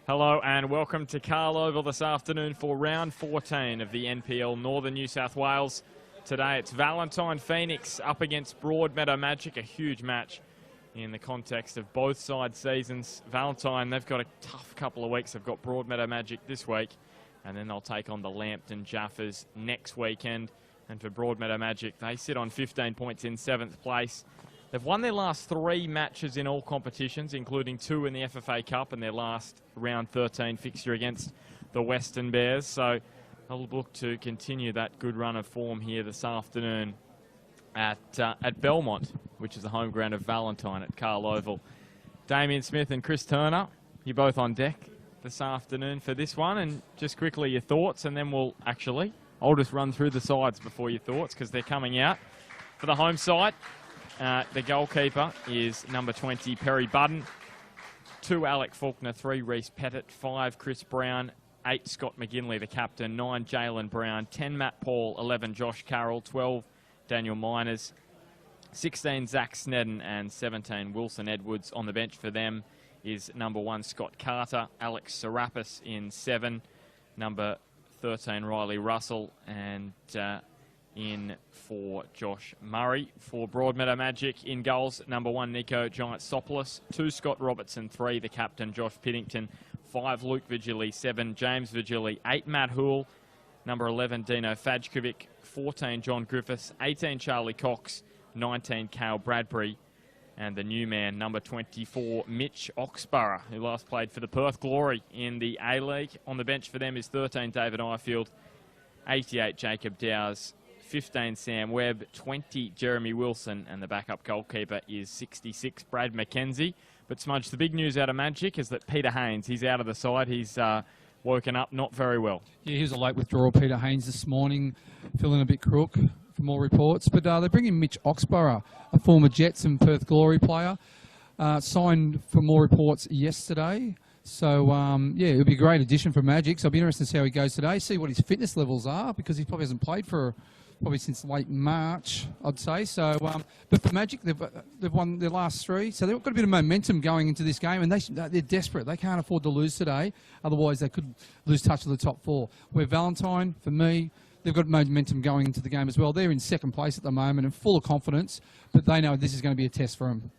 Hello and welcome to Carl Oval this afternoon for round 14 of the NPL Northern New South Wales. Today it's Valentine Phoenix up against Broadmeadow Magic, a huge match in the context of both sides' seasons. Valentine, they've got a tough couple of weeks. They've got Broadmeadow Magic this week, and then they'll take on the Lambton Jaffers next weekend. And for Broadmeadow Magic, they sit on 15 points in 7th place. They've won their last 3 matches in all competitions, including 2 in the FFA Cup and their last round 13 fixture against the Western Bears. So they'll look to continue that good run of form here this afternoon at Belmont, which is the home ground of Valentine at Carl Oval. Damien Smith and Chris Turner, you're both on deck this afternoon for this one. And just quickly your thoughts, and then I'll just run through the sides before your thoughts because they're coming out. For the home side, the goalkeeper is number 20, Perry Budden. 2, Alec Faulkner. 3, Reese Pettit. 5, Chris Brown. 8, Scott McGinley, the captain. 9, Jalen Brown. 10, Matt Paul. 11, Josh Carroll. 12, Daniel Miners. 16, Zach Snedden. And 17, Wilson Edwards. On the bench for them is number 1, Scott Carter. Alex Serapis in 7. Number 13, Riley Russell. And in for Josh Murray. For Broadmeadow Magic, in goals, number 1, Nico Giantsopoulos. 2, Scott Robertson. 3, the captain, Josh Piddington. 5, Luke Vigili. 7, James Vigili. 8, Matt Hoole. Number 11, Dino Fajkovic. 14, John Griffiths. 18, Charlie Cox. 19, Cale Bradbury. And the new man, number 24, Mitch Oxborough, who last played for the Perth Glory in the A-League. On the bench for them is 13, David Ifield. 88, Jacob Dowes. 15, Sam Webb. 20, Jeremy Wilson. And the backup goalkeeper is 66, Brad McKenzie. But Smudge, the big news out of Magic is that Peter Haynes, he's out of the side. He's woken up not very well. Yeah, he was a late withdrawal, Peter Haynes, this morning, feeling a bit crook for more reports. But they bring in Mitch Oxborough, a former Jets and Perth Glory player, signed for more reports yesterday. So, yeah, it'll be a great addition for Magic. So I'll be interested to see how he goes today, see what his fitness levels are, because he probably hasn't played for probably since late March, I'd say. So, but for Magic, they've won their last 3, so they've got a bit of momentum going into this game, and they're desperate. They can't afford to lose today, otherwise they could lose touch of the top 4. Where Valentine, for me, they've got momentum going into the game as well. They're in 2nd place at the moment and full of confidence, but they know this is going to be a test for them.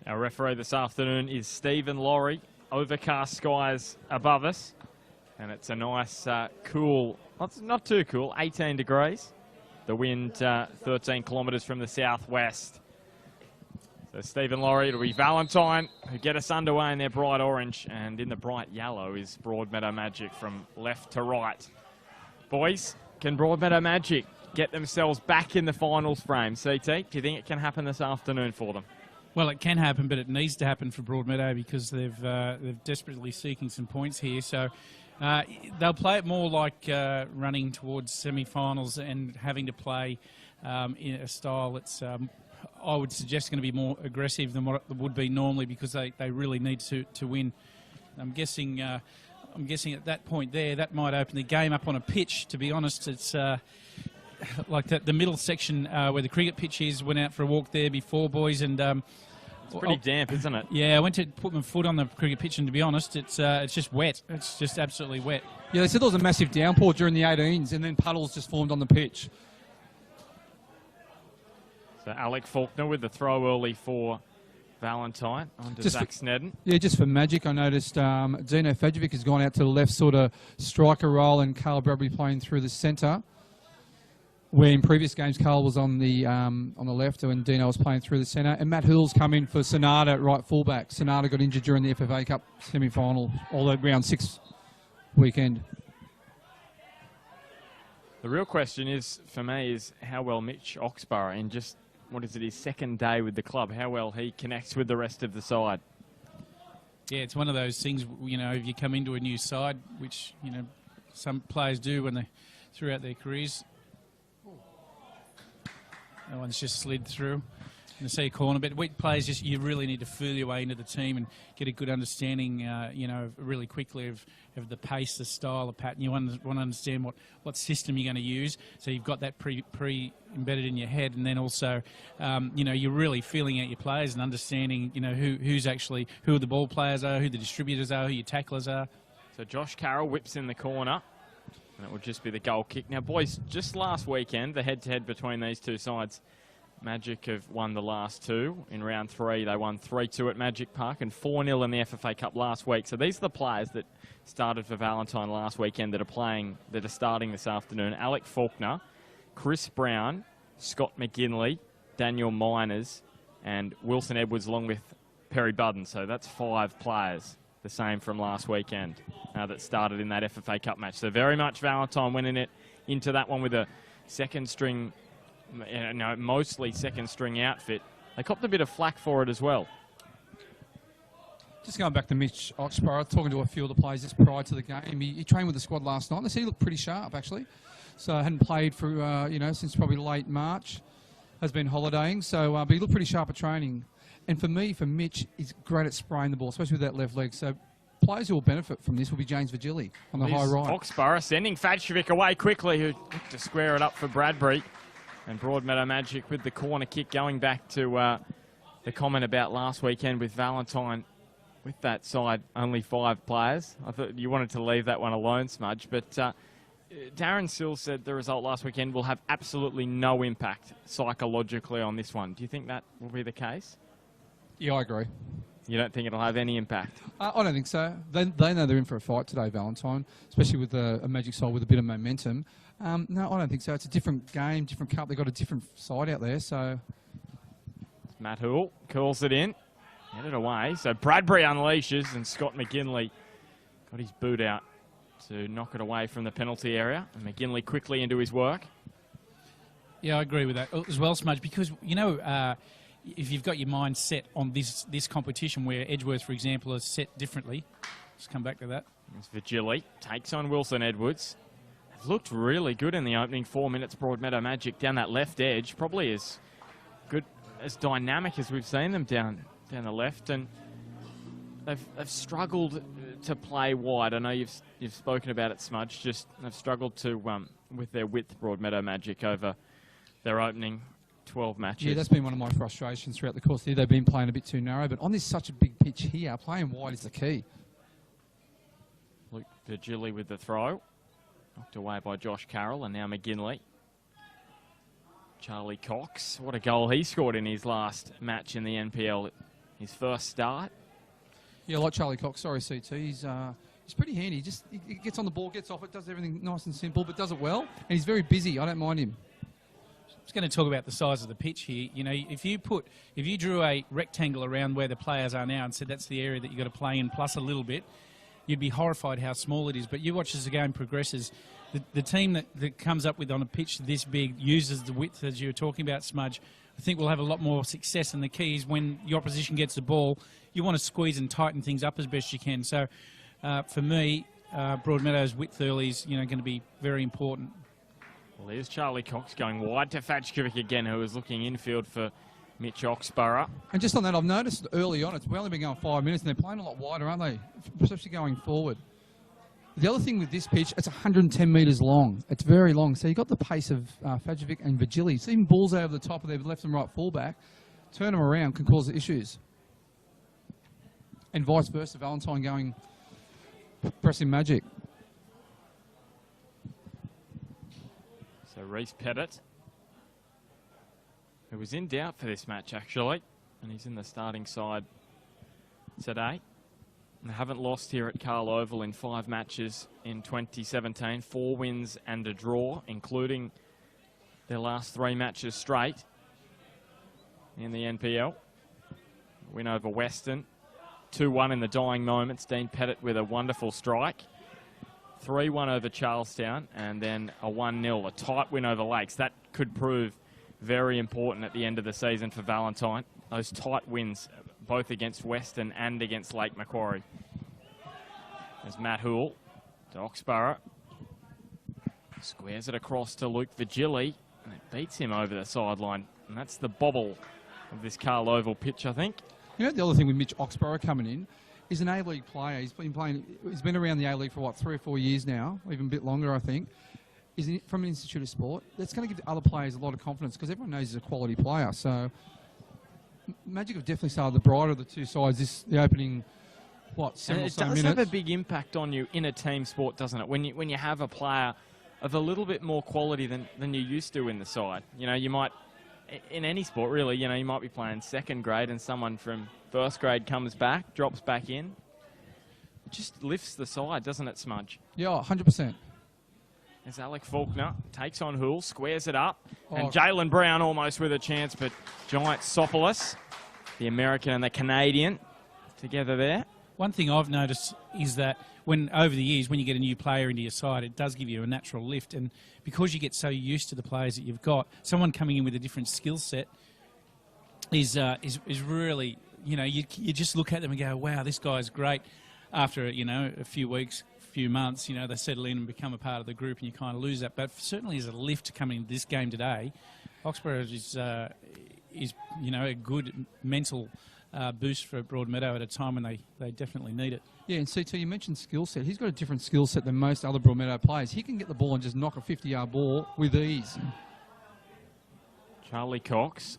Our referee this afternoon is Stephen Laurie. Overcast skies above us, and it's a nice, cool, not too cool, 18 degrees. The wind 13 kilometres from the southwest. So Stephen Laurie, it'll be Valentine who get us underway in their bright orange, and in the bright yellow is Broadmeadow Magic from left to right. Boys, can Broadmeadow Magic get themselves back in the finals frame? CT, do you think it can happen this afternoon for them? Well, it can happen, but it needs to happen for Broadmeadow because they're desperately seeking some points here. So they'll play it more like running towards semi-finals and having to play in a style that's, I would suggest, going to be more aggressive than what it would be normally because they really need to win. I'm guessing at that point there, that might open the game up on a pitch. To be honest, it's like the middle section where the cricket pitch is. Went out for a walk there before, boys, and it's pretty damp, isn't it? Yeah, I went to put my foot on the cricket pitch, and to be honest, it's just wet. It's just absolutely wet. Yeah, they said there was a massive downpour during the 18s, and then puddles just formed on the pitch. So Alec Faulkner with the throw early for Valentine onto Zach Snedden. Yeah, just for Magic, I noticed Dino Fajkovic has gone out to the left sort of striker role, and Cale Bradbury playing through the centre. Where in previous games, Carl was on the left and Dino was playing through the centre. And Matt Hill's come in for Sonata at right fullback. Sonata got injured during the FFA Cup semi-final, all the round 6 weekend. The real question is, for me, is how well Mitch Oxborough, in just, his 2nd day with the club, how well he connects with the rest of the side. Yeah, it's one of those things, if you come into a new side, which, some players do when they throughout their careers. That one's just slid through. to see a corner. But weak players, just you really need to feel your way into the team and get a good understanding, you know, really quickly of the pace, the style, the pattern. You want to understand what system you're going to use. So you've got that pre-embedded in your head, and then also, you know, you're really feeling out your players and understanding, you know, who the ball players are, who the distributors are, who your tacklers are. So Josh Carroll whips in the corner, and it will just be the goal kick. Now, boys, just last weekend, the head-to-head between these two sides, Magic have won the last two. In round 3, they won 3-2 at Magic Park and 4-0 in the FFA Cup last week. So these are the players that started for Valentine last weekend that are starting this afternoon. Alec Faulkner, Chris Brown, Scott McGinley, Daniel Miners, and Wilson Edwards along with Perry Budden. So that's 5 players, the same from last weekend, that started in that FFA Cup match. So very much Valentine winning it into that one with a second string, mostly second string outfit. They copped a bit of flack for it as well. Just going back to Mitch Oxborough, talking to a few of the players just prior to the game. He trained with the squad last night. They said he looked pretty sharp, actually. So hadn't played for, since probably late March. Has been holidaying. So, but he looked pretty sharp at training. And for Mitch, he's great at spraying the ball, especially with that left leg. So players who will benefit from this will be James Vigili on the high right. Oxborough sending Fadjevic away quickly, who looked to square it up for Bradbury. And Broadmeadow Magic with the corner kick, going back to the comment about last weekend with Valentine. With that side, only 5 players. I thought you wanted to leave that one alone, Smudge. But Darren Sills said the result last weekend will have absolutely no impact psychologically on this one. Do you think that will be the case? Yeah, I agree. You don't think it'll have any impact? I don't think so. They know they're in for a fight today, Valentine, especially with a Magic side with a bit of momentum. No, I don't think so. It's a different game, different cup. They've got a different side out there. So Matt Hoole curls it in. Get it away. So Bradbury unleashes, and Scott McGinley got his boot out to knock it away from the penalty area. And McGinley quickly into his work. Yeah, I agree with that as well, Smudge, because, you know, if you've got your mind set on this competition where Edgeworth, for example, is set differently, let's come back to that. As Vigili takes on Wilson Edwards. They've looked really good in the opening 4 minutes, Broadmeadow Magic, down that left edge. Probably as good, as dynamic as we've seen them down the left, and they've struggled to play wide. I know you've spoken about it, Smudge. Just they've struggled to with their width, Broadmeadow Magic, over their opening 12 matches. Yeah, that's been one of my frustrations throughout the course of the year. They've been playing a bit too narrow, but on this such a big pitch here, playing wide is the key. Luke Vigili with the throw, knocked away by Josh Carroll, and now McGinley. Charlie Cox, what a goal he scored in his last match in the NPL. His first start. Yeah, like Charlie Cox. Sorry, CT. He's pretty handy. He gets on the ball, gets off it, does everything nice and simple, but does it well. And he's very busy. I don't mind him. I was going to talk about the size of the pitch here. You know, if you drew a rectangle around where the players are now and said that's the area that you've got to play in plus a little bit, you'd be horrified how small it is. But you watch as the game progresses. The team that comes up with on a pitch this big uses the width, as you were talking about, Smudge. I think we'll have a lot more success, and the key is when your opposition gets the ball, you want to squeeze and tighten things up as best you can. So, for me, Broadmeadow's width early is going to be very important. Well, there's Charlie Cox going wide to Fadjevic again, who is looking infield for Mitch Oxborough. And just on that, I've noticed early on, we've only been going 5 minutes, and they're playing a lot wider, aren't they? Especially going forward. The other thing with this pitch, it's 110 metres long. It's very long. So you've got the pace of Fadjevic and Vigili. So even balls over the top of their left and right fullback, turn them around can cause issues. And vice versa, Valentine going pressing Magic. So Reece Pettit, who was in doubt for this match actually, and he's in the starting side today. They haven't lost here at Carl Oval in 5 matches in 2017. 4 wins and a draw, including their last 3 matches straight in the NPL. Win over Western. 2-1 in the dying moments. Dean Pettit with a wonderful strike. 3-1 over Charlestown, and then a 1-0, a tight win over Lakes. That could prove very important at the end of the season for Valentine. Those tight wins, both against Western and against Lake Macquarie. There's Matt Hoole to Oxborough. Squares it across to Luke Vigili, and it beats him over the sideline. And that's the bobble of this Carl Oval pitch, I think. You know, the other thing with Mitch Oxborough coming in is an A-League player. He's been around the A-League for, what, 3 or 4 years now, even a bit longer, I think. He's from an Institute of Sport. That's going to give the other players a lot of confidence because everyone knows he's a quality player. So Magic have definitely started the brighter of the two sides the opening, what, 7 or so minutes. It does have a big impact on you in a team sport, doesn't it? When you have a player of a little bit more quality than you used to in the side. You know, you might, in any sport really, you know, you might be playing second grade and someone from first grade comes back, drops back in. It just lifts the side, doesn't it, Smudge? Yeah, 100%. As Alec Faulkner takes on Hoole, squares it up, and Jalen Brown almost with a chance, but Giantsopoulos, the American and the Canadian, together there. One thing I've noticed is that over the years, when you get a new player into your side, it does give you a natural lift. And because you get so used to the players that you've got, someone coming in with a different skill set is really, you know, you just look at them and go, wow, this guy's great. After, you know, a few weeks, few months, you know, they settle in and become a part of the group and you kind of lose that. But certainly as a lift coming into this game today, Oxborough is you know, a good mental boost for Broadmeadow at a time when they definitely need it. Yeah, and CT, you mentioned skill set. He's got a different skill set than most other Broadmeadow players. He can get the ball and just knock a 50-yard ball with ease. Charlie Cox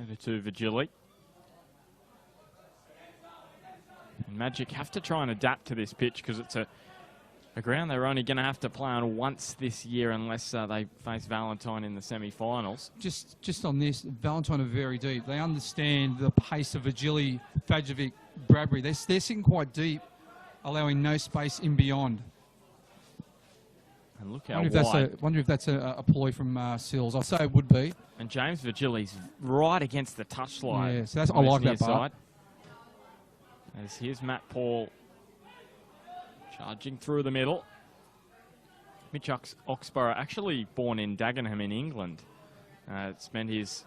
over to Vigili. And Magic have to try and adapt to this pitch because it's a ground they're only going to have to play on once this year unless they face Valentine in the semi-finals. Just on this, Valentine are very deep. They understand the pace of Vigili, Fajovic, Bradbury. They're sitting quite deep, allowing no space in beyond. And look how wide. Wonder if that's a ploy from Sills. I'll say it would be. And James Vigili's right against the touchline. Yeah, so I like that part. Here's Matt Paul charging through the middle. Mitch Oxborough, actually born in Dagenham in England. Spent his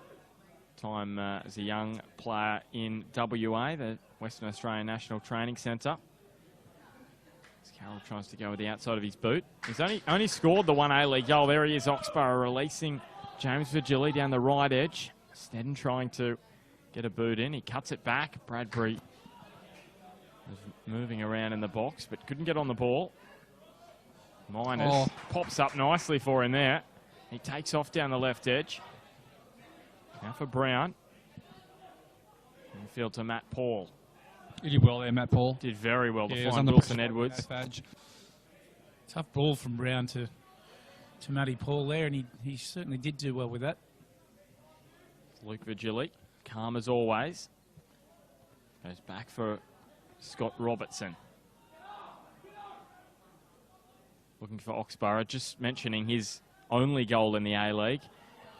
time as a young player in WA, the Western Australian National Training Centre. As Carroll tries to go with the outside of his boot. He's only scored the one A-League goal. There he is, Oxborough releasing James Vigili down the right edge. Snedden trying to get a boot in. He cuts it back. Bradbury was moving around in the box, but couldn't get on the ball. Miners pops up nicely for him there. He takes off down the left edge. Now for Brown. Infield to Matt Paul. He did well there, Matt Paul. Did very well to Yeah, find Wilson Edwards. Tough ball from Brown to Matty Paul there, and he certainly did do well with that. Luke Vigili, calm as always. Goes back for Scott Robertson. Looking for Oxborough, just mentioning his only goal in the A-League.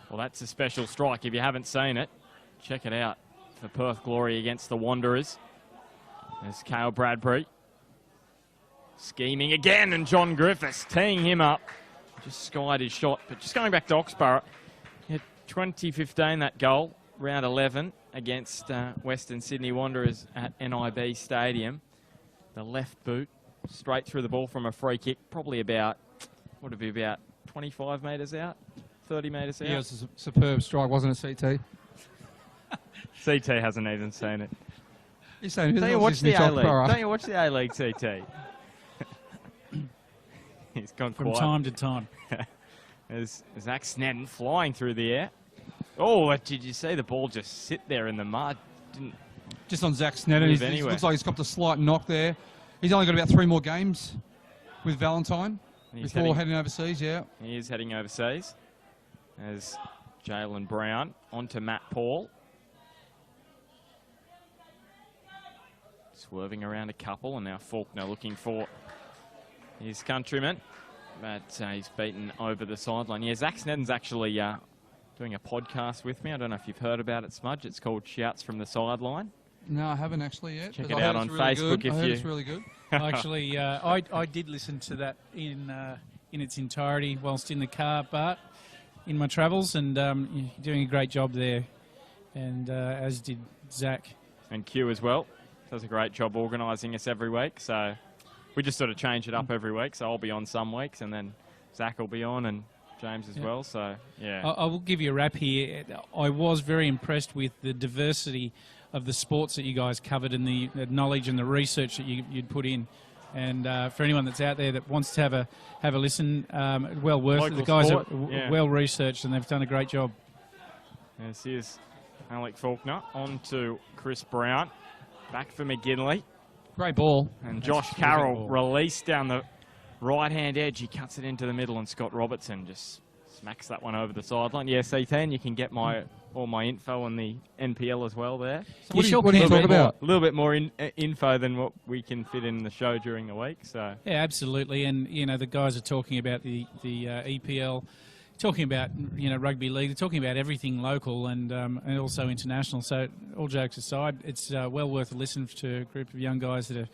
Well, that's a special strike. If you haven't seen it, check it out for Perth Glory against the Wanderers. There's Cale Bradbury. Scheming again, and John Griffiths teeing him up. Just skied his shot. But just going back to Oxborough, 2015, that goal, round 11, against Western Sydney Wanderers at NIB Stadium. The left boot, straight through the ball from a free kick, probably about, what would it be, about 25 metres out, 30 metres out? Yeah, it was a superb strike, wasn't it, CT? CT hasn't even seen it. You're saying, Don't you watch the A-League? Don't you watch the A-League, CT? He's gone from quiet. time to time. There's Zach Snedden flying through the air. Oh, did you see the ball just sit there in the mud? Just on Zach Snedden, he looks like he's got a slight knock there. He's only got about 3 more games with Valentine before heading overseas, yeah. He is heading overseas. As Jalen Brown onto Matt Paul. Swerving around a couple, and now Faulkner looking for his countryman. But he's beaten over the sideline. Yeah, Zach Snedden's actually doing a podcast with me. I don't know if you've heard about it, Smudge. It's called Shouts from the Sideline. No, I haven't actually yet. Check it out on Facebook if you... It's really good. Actually, I did listen to that in its entirety whilst in the car, Bart, in my travels, and you're doing a great job there, and as did Zach. And Q as well. Does a great job organising us every week, so we just sort of change it up every week. So I'll be on some weeks, and then Zach will be on, and James, as well. So, yeah. I will give you a wrap here. I was very impressed with the diversity of the sports that you guys covered and the knowledge and the research that you'd put in. And for anyone that's out there that wants to have a listen, well worth it. Local The guys sport, are well researched and they've done a great job. This is Alec Faulkner on to Chris Brown. Back for McGinley. Great ball. And Josh Carroll released down the right-hand edge. He cuts it into the middle, and Scott Robertson just smacks that one over the sideline. Yeah, C10, you can get all my info on the NPL as well there. So what do you talk about? A little bit more info than what we can fit in the show during the week. So yeah, absolutely. And you know, the guys are talking about the EPL, talking about rugby league. They're talking about everything local and also international. So all jokes aside, it's well worth a listen to a group of young guys that are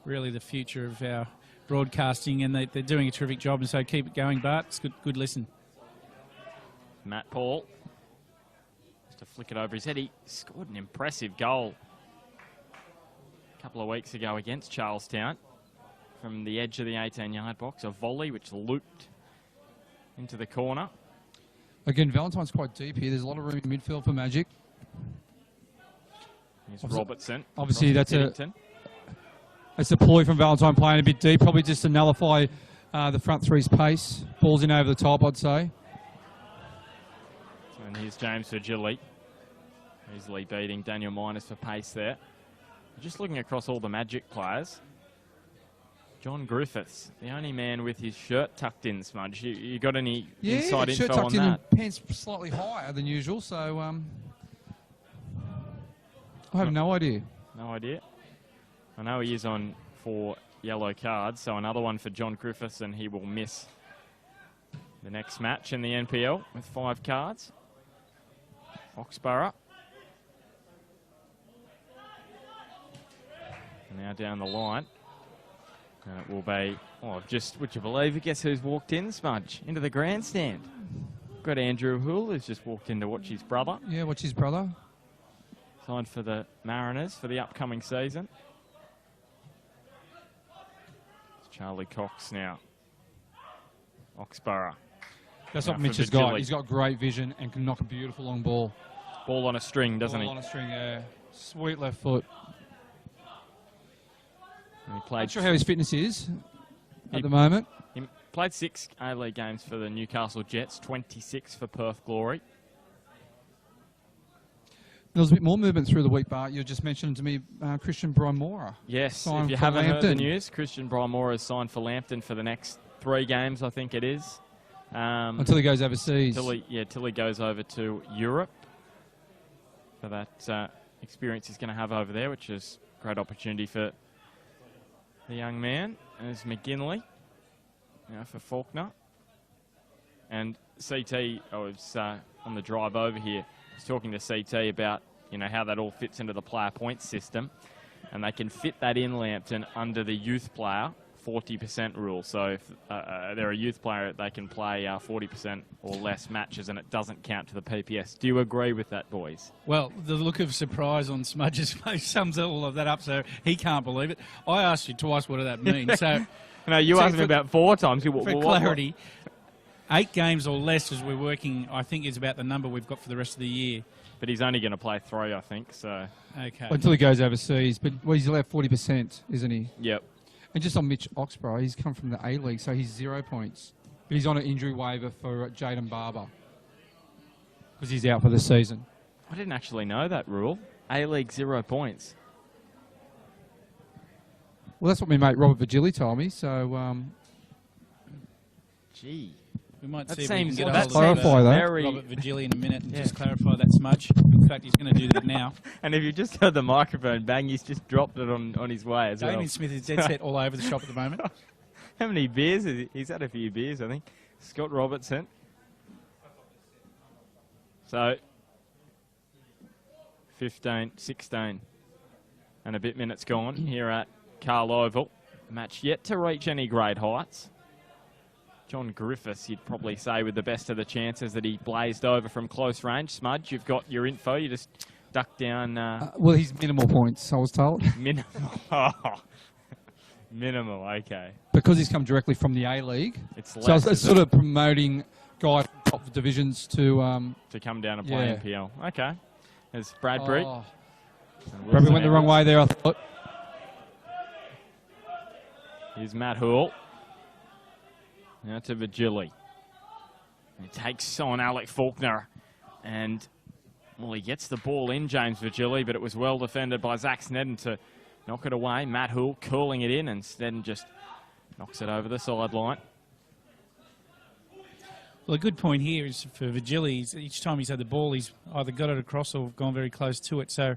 really the future of our broadcasting, and they're doing a terrific job. And so keep it going, Bart. It's good listen. Matt Paul. To flick it over his head. He scored an impressive goal a couple of weeks ago against Charlestown from the edge of the 18-yard box. A volley which looped into the corner. Again, Valentine's quite deep here. There's a lot of room in midfield for Magic. Here's Robertson. Obviously, that's a ploy from Valentine, playing a bit deep, probably just to nullify the front three's pace. Ball's in over the top, I'd say. And here's James Virgili, easily beating Daniel Miners for pace there. Just looking across all the Magic players, John Griffiths, the only man with his shirt tucked in, Smudge. You got any inside shirt info tucked on in that? And pants slightly higher than usual, so I have no idea. No idea. I know he is on 4 yellow cards, so another one for John Griffiths, and he will miss the next match in the NPL with 5 cards. Oxborough. And now down the line. And it will be, would you believe it? Guess who's walked in, Smudge? Into the grandstand. Got Andrew Hull, who's just walked in to watch his brother. Yeah, watch his brother. Signed for the Mariners for the upcoming season. It's Charlie Cox now. Oxborough. That's what Mitch has got. He's got great vision and can knock a beautiful long ball. Ball on a string, doesn't he? Ball on a string, yeah. Sweet left foot. And he played. Not sure how his fitness is at the moment. He played 6 A-League games for the Newcastle Jets, 26 for Perth Glory. There was a bit more movement through the week, Bart. You just mentioned to me Christian Brymora. Yes, if you haven't heard the news, Christian Brymora has signed for Lambton for the next 3 games, I think it is. Until he goes overseas. Till he goes over to Europe for that experience he's going to have over there, which is a great opportunity for the young man. There's McGinley now for Faulkner. And CT, was on the drive over here, was talking to CT about how that all fits into the player points system. And they can fit that in Lambton under the youth player 40% rule. So if they're a youth player, they can play 40% or less matches, and it doesn't count to the PPS. Do you agree with that, boys? Well, the look of surprise on Smudge's face sums all of that up, so he can't believe it. I asked you twice what that means. So, no, you asked me about 4 times. For clarity, 8 games or less as we're working, I think, is about the number we've got for the rest of the year. But he's only going to play 3, I think. So okay. Until he goes overseas. But he's allowed 40%, isn't he? Yep. And just on Mitch Oxborough, he's come from the A-League, so he's 0 points. But he's on an injury waiver for Jaden Barber because he's out for the season. I didn't actually know that rule. A-League 0 points. Well, that's what my mate Robert Virgili told me, so... Gee. We might that see if seems, we can get clarify that. Robert Virgili in a minute and just clarify that, Smudge. In fact, he's going to do that now. And if you just heard the microphone bang, he's just dropped it on his way as well. Damien Smith is dead set all over the shop at the moment. How many beers? He's had a few beers, I think. Scott Robertson. So, 15, 16 and a bit minutes gone here at Carl Oval. Match yet to reach any great heights. John Griffiths, you'd probably say, with the best of the chances that he blazed over from close range. Smudge, you've got your info. You just duck down. Well, he's minimal points, I was told. Minimal, okay. Because he's come directly from the A-League. It's So less, it's sort of promoting guys from top divisions to... to come down and play NPL. Okay. There's Bradbury. Oh. Bradbury went the wrong way there, I thought. Here's Matt Hoole. Now to Vigili. He takes on Alec Faulkner. And, well, he gets the ball in, James Vigili, but it was well defended by Zach Snedden to knock it away. Matt Hoole curling it in, and Snedden just knocks it over the sideline. Well, a good point here is for Vigili. Each time he's had the ball, he's either got it across or gone very close to it. So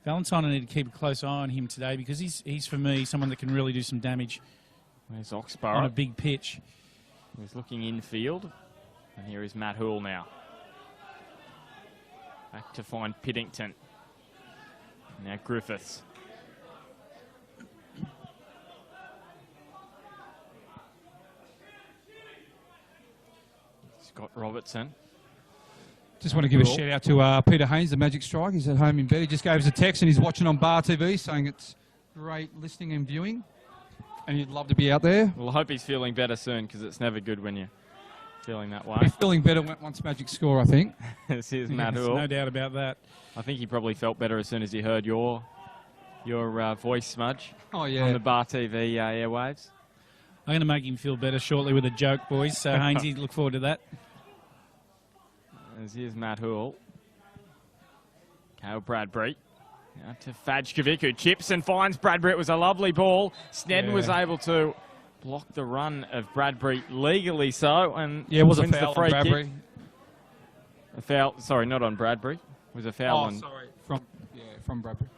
Valentine, I need to keep a close eye on him today because he's for me, someone that can really do some damage. There's On Oxborough. a big pitch. He's looking infield. And here is Matt Hoole now. Back to find Piddington. Now Griffiths. Scott Robertson. Just want to give a shout out to Peter Haynes, the Magic Strike. He's at home in bed. He just gave us a text and he's watching on Bar TV saying it's great listening and viewing. And he'd love to be out there. Well, I hope he's feeling better soon because it's never good when you're feeling that way. He's feeling better once Magic score, I think. This is Matt Yes, Hoole. no doubt about that. I think he probably felt better as soon as he heard your voice, Smudge, Oh, on yeah. the Bar TV airwaves. I'm going to make him feel better shortly with a joke, boys. So, Hainesy, look forward to that. As here's Matt Hoole. Cale Bradbury. Now to Fajkovic, who chips and finds Bradbury. It was a lovely ball. Snedden was able to block the run of Bradbury legally so, and Yeah, it was a wins the foul free on kick. Bradbury. A foul, sorry, not on Bradbury. It was a foul on... sorry. From Bradbury.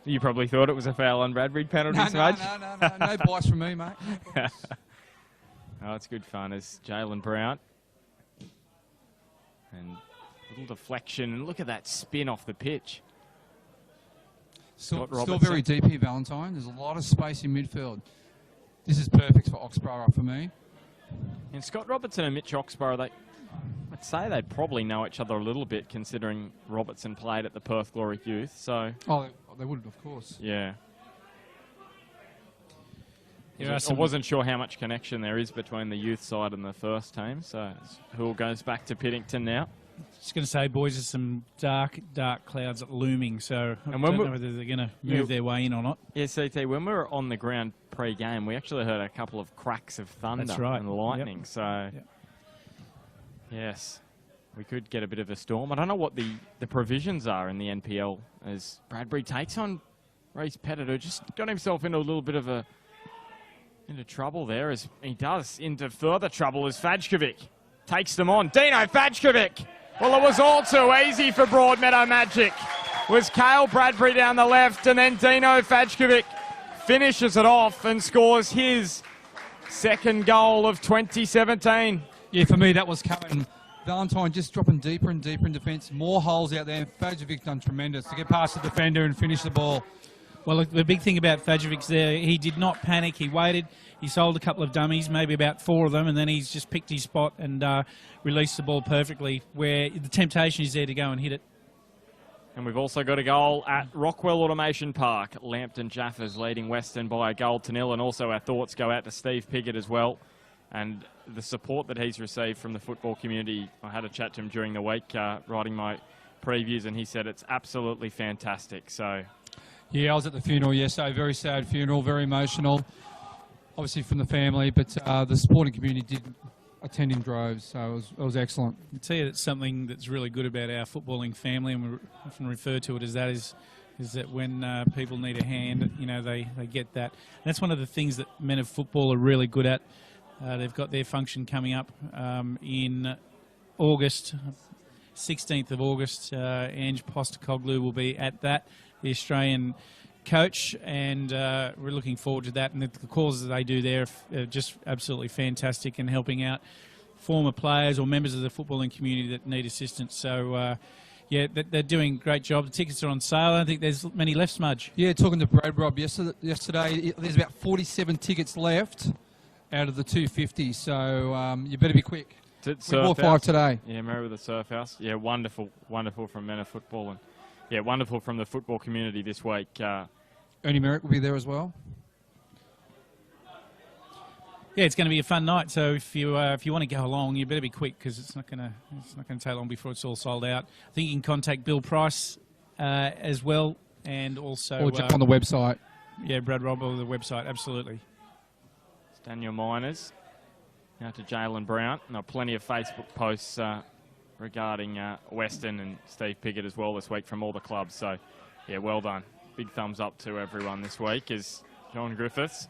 You probably thought it was a foul on Bradbury. Penalty, No, Smudge? no bites from me, mate. Oh, it's good fun as Jalen Brown. And little deflection, and look at that spin off the pitch. Still Robertson. very deep here, Valentine. There's a lot of space in midfield. This is perfect for Oxborough for me. And Scott Robertson and Mitch Oxborough, I'd say they probably know each other a little bit, considering Robertson played at the Perth Glory Youth. So, Oh, they would, of course. yeah. There are I wasn't sure how much connection there is between the youth side and the first team. So, Hoole goes back to Piddington now. Just going to say, boys, there's some dark clouds looming, so I And don't when know whether they're going to move their way in or not. Yeah, CT, when we were on the ground pre-game, we actually heard a couple of cracks of thunder That's right. and lightning. Yep. So, yes, we could get a bit of a storm. I don't know what the provisions are in the NPL as Bradbury takes on Reece Pettit, who just got himself into a little bit of into trouble there, as he does into further trouble as Fajkovic takes them on. Dino Fajkovic. Well, it was all too easy for Broadmeadow Magic. Was Cale Bradbury down the left, and then Dino Fajkovic finishes it off and scores his second goal of 2017. Yeah, for me, that was coming. Valentine just dropping deeper and deeper in defence. More holes out there. Fajovic done tremendous to get past the defender and finish the ball. Well, look, the big thing about Fajovic there, he did not panic. He waited. He sold a couple of dummies, maybe about 4 of them, and then he's just picked his spot and released the ball perfectly, where the temptation is there to go and hit it. And we've also got a goal at Rockwell Automation Park. Lambton Jaffers leading Western by a goal to 0, and also our thoughts go out to Steve Piggott as well. And the support that he's received from the football community, I had a chat to him during the week, writing my previews, and he said it's absolutely fantastic. So, Yeah, I was at the funeral yesterday. Very sad funeral, very emotional. Obviously from the family, but the sporting community did attend in droves, so it was excellent. I tell you, that's something that's really good about our footballing family, and we often refer to it as that, is that when people need a hand, you know, they get that. And that's one of the things that men of football are really good at. They've got their function coming up in August, 16th of August. Ange Postecoglou will be at that, the Australian coach, and we're looking forward to that. And the causes that they do there are just absolutely fantastic, and helping out former players or members of the footballing community that need assistance. So, yeah, they're doing a great job. The tickets are on sale. I don't think there's many left, Smudge. Yeah, talking to Brad Rob yesterday, there's about 47 tickets left out of the 250, so you better be quick. We bought 5 today. Yeah, married with the Surf House. Yeah, wonderful, wonderful from men of football, and yeah, wonderful from the football community this week. Ernie Merrick will be there as well. Yeah, it's going to be a fun night. So if you want to go along, you better be quick because it's not going to take long before it's all sold out. I think you can contact Bill Price as well, and also Or jump on the website. Yeah, Brad Robb or the website, absolutely. It's Daniel Miners. Now to Jalen Brown. Now plenty of Facebook posts regarding Weston and Steve Pickett as well this week from all the clubs. So, yeah, well done. Big thumbs up to everyone this week as John Griffiths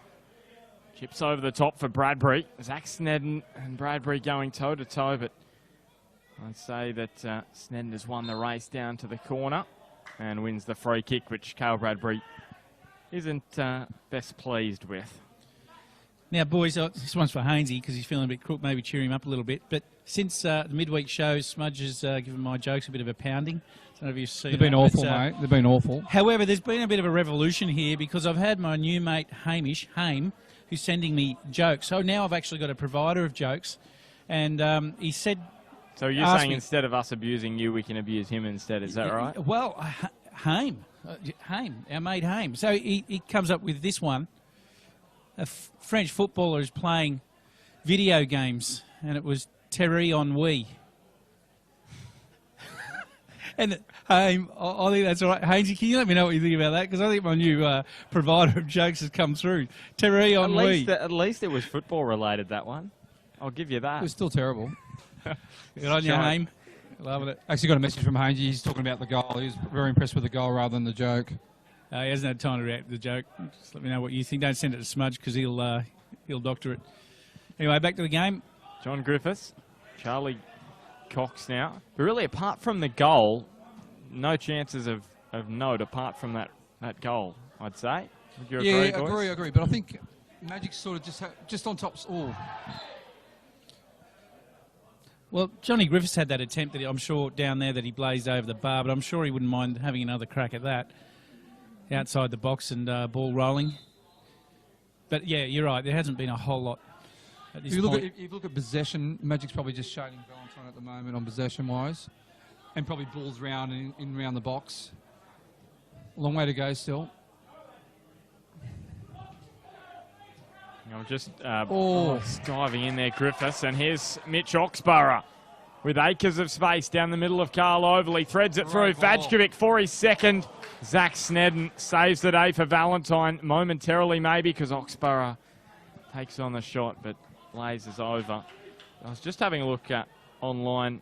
chips over the top for Bradbury. Zach Snedden and Bradbury going toe-to-toe, but I'd say that Snedden has won the race down to the corner and wins the free kick, which Cale Bradbury isn't best pleased with. Now, boys, this one's for Hainsey because he's feeling a bit crook. Maybe cheer him up a little bit. But since the midweek shows, Smudge has given my jokes a bit of a pounding. I don't know if you've seen They've been awful, mate. They've been awful. However, there's been a bit of a revolution here because I've had my new mate, Haim, who's sending me jokes. So now I've actually got a provider of jokes. And he said... So you're saying instead of us abusing you, we can abuse him instead, is that right? Well, Haim, our mate Haim. So he comes up with this one. A French footballer is playing video games, and it was Terry Henry. And Haim, I think that's all right. Hainsey, can you let me know what you think about that? Because I think my new provider of jokes has come through. Terry Henry. At least it was football related, that one. I'll give you that. It was still terrible. Good on you, Haim. Loving it. Actually got a message from Hainsey. He's talking about the goal. He was very impressed with the goal rather than the joke. He hasn't had time to react to the joke. Just let me know what you think. Don't send it to Smudge because he'll doctor it. Anyway, back to the game. John Griffiths, Charlie Cox now. But really, apart from the goal, no chances of note apart from that goal, I'd say. Would you agree, boys? I agree. But I think Magic's sort of just on top. Well, Johnny Griffiths had that attempt that I'm sure down there that he blazed over the bar, but I'm sure he wouldn't mind having another crack at that. Outside the box and ball rolling. But, yeah, you're right. There hasn't been a whole lot at this point. If you look at possession, Magic's probably just shading Valentine at the moment on possession-wise. And probably balls round in around the box. Long way to go still. I'm just diving in there, Griffiths. And here's Mitch Oxborough with acres of space down the middle of Carl Oval. He threads it through. Vajkovic for his second. Zach Snedden saves the day for Valentine momentarily maybe because Oxborough takes on the shot but blazes over. I was just having a look at online.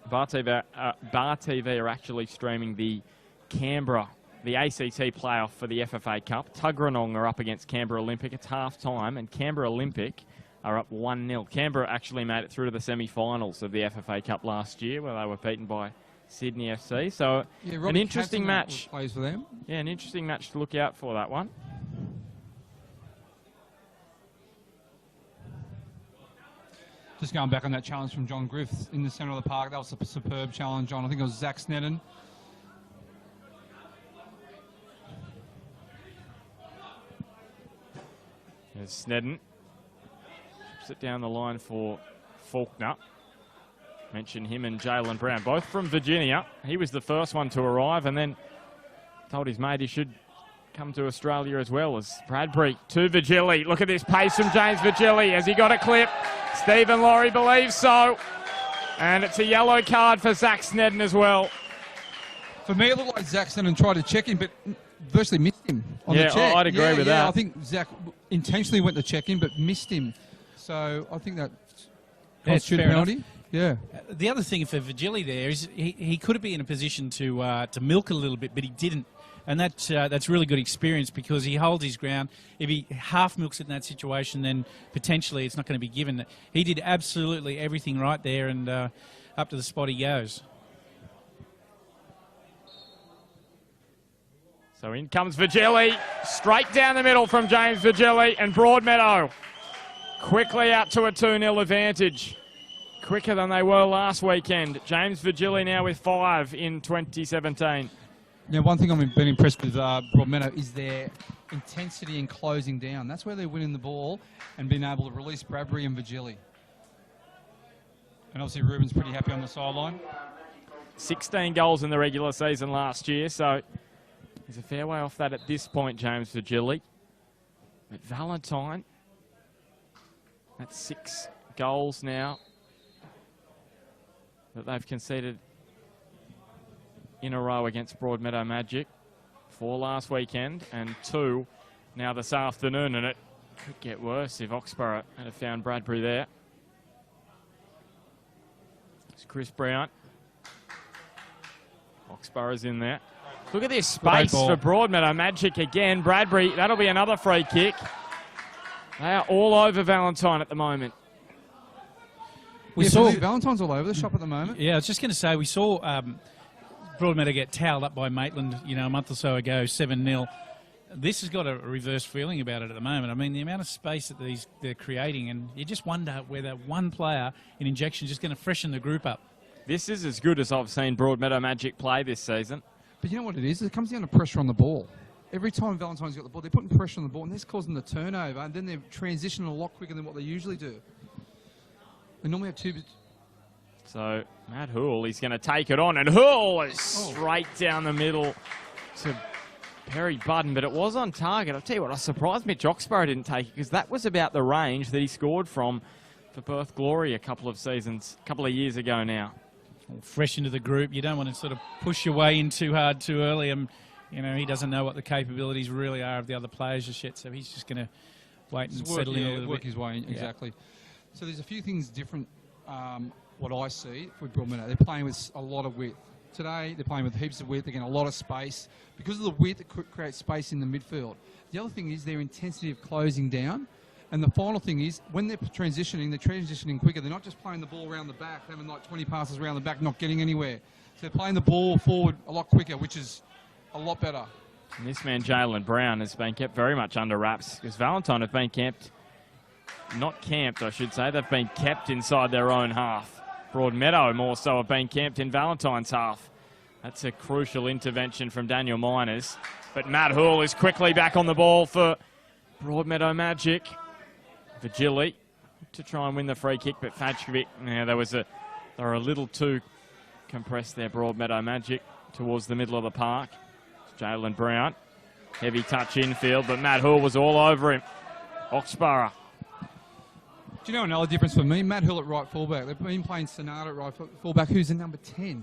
Bar TV are actually streaming the Canberra, the ACT playoff for the FFA Cup. Tuggeranong are up against Canberra Olympic. It's half-time and Canberra Olympic are up 1-0. Canberra actually made it through to the semi-finals of the FFA Cup last year where they were beaten by Sydney FC. So an interesting match. Plays for them. Yeah, an interesting match to look out for, that one. Just going back on that challenge from John Griffiths in the centre of the park. That was a superb challenge, John. I think it was Zach Snedden. There's Snedden. Chips it down the line for Faulkner. Mentioned him and Jalen Brown, both from Virginia. He was the first one to arrive and then told his mate he should come to Australia as well as Bradbury to Vigili. Look at this pace from James Vigili. Has he got a clip? Stephen Laurie believes so. And it's a yellow card for Zach Snedden as well. For me, it looked like Zach Snedden tried to check him, but virtually missed him on the check. I'd agree with that. I think Zach intentionally went to check him, but missed him. So I think that constitutes a penalty. Yeah. The other thing for Vigili there is he could be in a position to milk a little bit, but he didn't. And that's really good experience because he holds his ground. If he half milks it in that situation, then potentially it's not going to be given. He did absolutely everything right there, and up to the spot he goes. So in comes Vigili, straight down the middle from James Vigili, and Broadmeadow quickly out to a 2-0 advantage. Quicker than they were last weekend. James Vigili now with 5 in 2017. Yeah, one thing I've been impressed with Broadmeadow is their intensity in closing down. That's where they're winning the ball and being able to release Bradbury and Vigili. And obviously Ruben's pretty happy on the sideline. 16 goals in the regular season last year, so he's a fair way off that at this point, James Vigili. But Valentine That's 6 goals now that they've conceded in a row against Broadmeadow Magic. 4 last weekend and 2 now this afternoon, and it could get worse if Oxborough had found Bradbury there. It's Chris Brown. Oxborough's in there. Look at this space for Broadmeadow Magic again. Bradbury, that'll be another free kick. They are all over Valentine at the moment. We saw Valentine's all over the shop at the moment. Yeah, I was just going to say, we saw Broadmeadow get towelled up by Maitland, a month or so ago, 7-0. This has got a reverse feeling about it at the moment. I mean, the amount of space that they're creating, and you just wonder whether one player in injection is just going to freshen the group up. This is as good as I've seen Broadmeadow Magic play this season. But you know what it is? It comes down to pressure on the ball. Every time Valentine's got the ball, they're putting pressure on the ball, and this causing the turnover, and then they're transitioning a lot quicker than what they usually do. They normally have 2... So, Matt Hoole, he's going to take it on, and Hoole is straight down the middle to Perry Budden, but it was on target. I'll tell you what, I was surprised Mitch Oxborough didn't take it, because that was about the range that he scored from for Perth Glory a couple of years ago now. Fresh into the group, you don't want to sort of push your way in too hard too early, and he doesn't know what the capabilities really are of the other players just yet, so he's just going to wait and settle in a little bit. Work his way in, exactly. So there's a few things different, what I see with Broadmeadow. They're playing with a lot of width. Today, they're playing with heaps of width, they're getting a lot of space. Because of the width, it creates space in the midfield. The other thing is their intensity of closing down. And the final thing is, when they're transitioning quicker. They're not just playing the ball around the back, having like 20 passes around the back, not getting anywhere. So they're playing the ball forward a lot quicker, which is a lot better. And this man, Jalen Brown, has been kept very much under wraps, because Valentine have been not camped, I should say. They've been kept inside their own half. Broadmeadow more so have been camped in Valentine's half. That's a crucial intervention from Daniel Miners. But Matt Hoole is quickly back on the ball for Broadmeadow Magic. Vigili to try and win the free kick, but Fajkovic, they were a little too compressed there, Broadmeadow Magic, towards the middle of the park. It's Jalen Brown. Heavy touch infield, but Matt Hoole was all over him. Oxborough. Do you know another difference for me? Matt Hill at right fullback. They've been playing Sonata at right fullback, who's the number 10.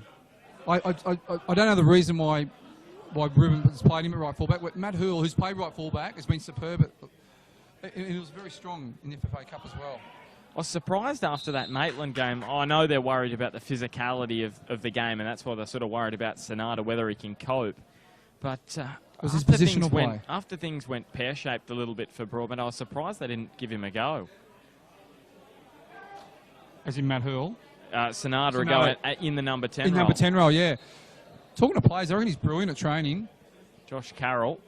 I don't know the reason why Ruben has played him at right fullback, but Matt Hill, who's played right fullback, has been superb. It was very strong in the FFA Cup as well. I was surprised after that Maitland game. I know they're worried about the physicality of the game, and that's why they're sort of worried about Sonata, whether he can cope. But was his positional play? After things went pear-shaped a little bit for Broadmeadow, I was surprised they didn't give him a go. As in Matt Hurl? Sonata going in the number 10 role. In number 10 role, yeah. Talking to players, I reckon he's brilliant at training. Josh Carroll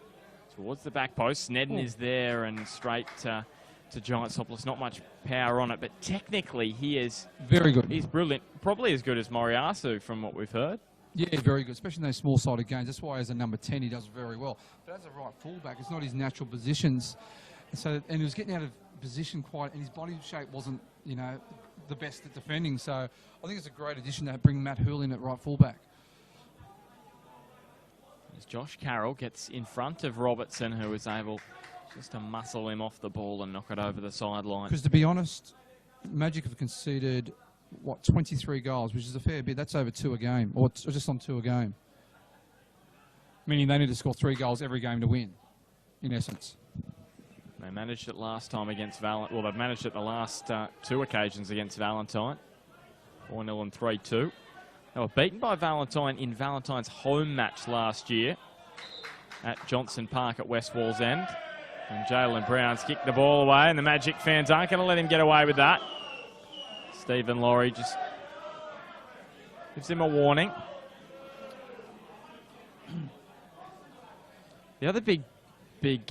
towards the back post. Snedden is there and straight to Giant Sopolis. Not much power on it, but technically he is very good. He's brilliant. Probably as good as Moriyasu from what we've heard. Yeah, very good, especially in those small-sided games. That's why as a number 10 he does very well. But as a right fullback, it's not his natural positions. And he was getting out of position quite, and his body shape wasn't, the best at defending. So I think it's a great addition to bring Matt Hurl in at right fullback. As Josh Carroll gets in front of Robertson, who was able just to muscle him off the ball and knock it over the sideline. Because to be honest, Magic have conceded, 23 goals, which is a fair bit. That's over 2 a game, or just on 2 a game. Meaning they need to score 3 goals every game to win, in essence. They managed it last time against Valentine. Well, they've managed it the last 2 occasions against Valentine. 4-0 and 3-2. They were beaten by Valentine in Valentine's home match last year at Johnson Park at West Wallsend. And Jalen Brown's kicked the ball away, and the Magic fans aren't going to let him get away with that. Stephen Laurie just gives him a warning. The other big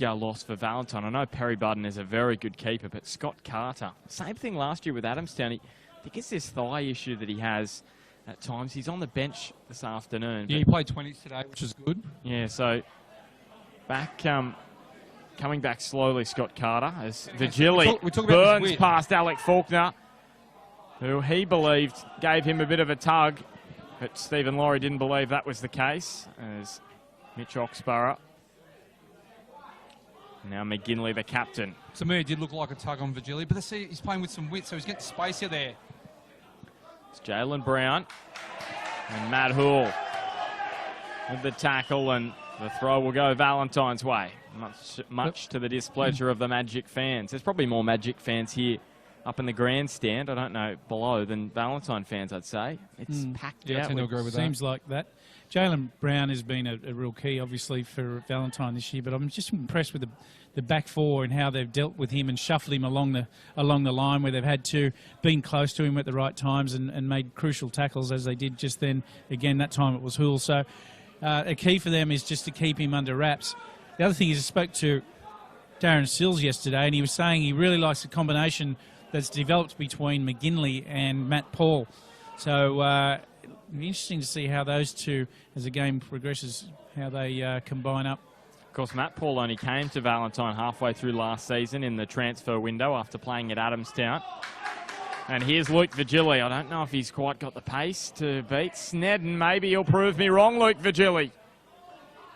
loss for Valentine, I know Perry Budden is a very good keeper, but Scott Carter, same thing last year with Adamstown. I think it's this thigh issue that he has at times. He's on the bench this afternoon. Yeah, he played 20s today, which is good. Yeah, so coming back slowly, Scott Carter, as Vigili burns past Alec Faulkner, who he believed gave him a bit of a tug, but Stephen Laurie didn't believe that was the case, as Mitch Oxborough Now McGinley, the captain. To me, it did look like a tug on Virgili, but see, he's playing with some width, so he's getting space here there. It's Jalen Brown and Matt Hoole with the tackle, and the throw will go Valentine's way. Much to the displeasure of the Magic fans. There's probably more Magic fans here up in the grandstand, I don't know, below, than Valentine fans, I'd say. It's packed Yeah, I out. tend to agree with Seems like that. Jalen Brown has been a real key, obviously, for Valentine this year, but I'm just impressed with the back four and how they've dealt with him and shuffled him along the line, where they've had to been close to him at the right times and made crucial tackles, as they did just then. Again, that time it was Hoole. So a key for them is just to keep him under wraps. The other thing is, I spoke to Darren Sills yesterday, and he was saying he really likes the combination that's developed between McGinley and Matt Paul. So it'll be interesting to see how those two, as the game progresses, how they combine up. Of course, Matt Paul only came to Valentine halfway through last season in the transfer window after playing at Adamstown. And here's Luke Virgili. I don't know if he's quite got the pace to beat Snedden. Maybe he'll prove me wrong, Luke Virgili.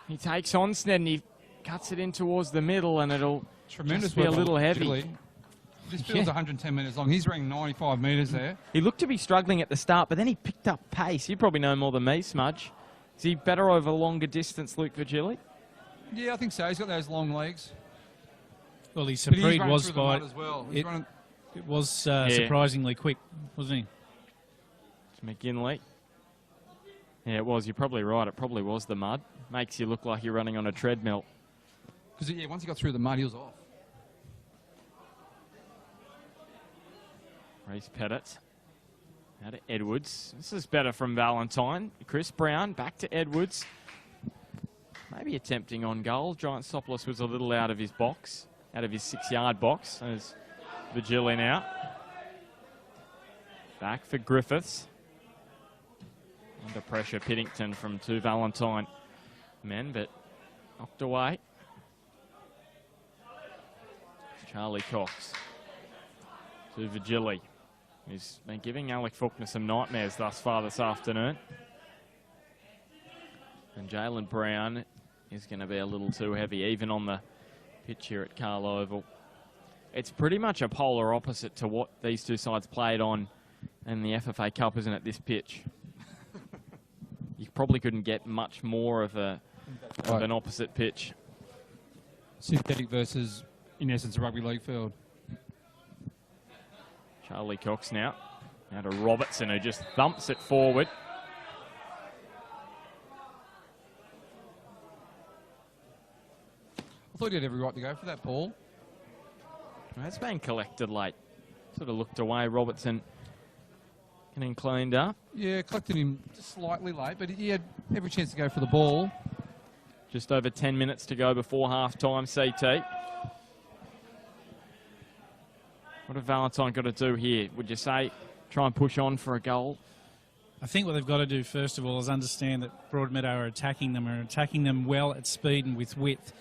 He takes on Snedden. He cuts it in towards the middle, and it'll just be a little heavy. This field's 110 metres long. He's running 95 metres there. He looked to be struggling at the start, but then he picked up pace. You probably know more than me, Smudge. Is he better over longer distance, Luke Virgili? Yeah, I think so. He's got those long legs. Well, his But he's speed running was through the mud as well. He's running. it was surprisingly quick, wasn't he? It's McGinley. Yeah, it was. You're probably right. It probably was the mud. Makes you look like you're running on a treadmill. Because, yeah, once he got through the mud, he was off. Reese Pettit. Now to Edwards. This is better from Valentine. Chris Brown back to Edwards. Maybe attempting on goal. Giant Soplos was a little out of his box, out of his 6-yard box. There's Virgili now. Back for Griffiths. Under pressure, Piddington from two Valentine men, but knocked away. Charlie Cox to Virgili, who's been giving Alec Faulkner some nightmares thus far this afternoon. And Jalen Brown is going to be a little too heavy, even on the pitch here at Carl Oval. It's pretty much a polar opposite to what these two sides played on in the FFA Cup, isn't it, this pitch? You probably couldn't get much more of an opposite pitch. Synthetic versus, in essence, a rugby league field. Charlie Cox now. Now to Robertson, who just thumps it forward. I thought he had every right to go for that ball. That's been collected late. Sort of looked away. Robertson getting cleaned up. Yeah, collected him just slightly late, but he had every chance to go for the ball. Just over 10 minutes to go before half-time, CT. What have Valentine got to do here? Would you say try and push on for a goal? I think what they've got to do, first of all, is understand that Broadmeadow are attacking them well at speed and with width.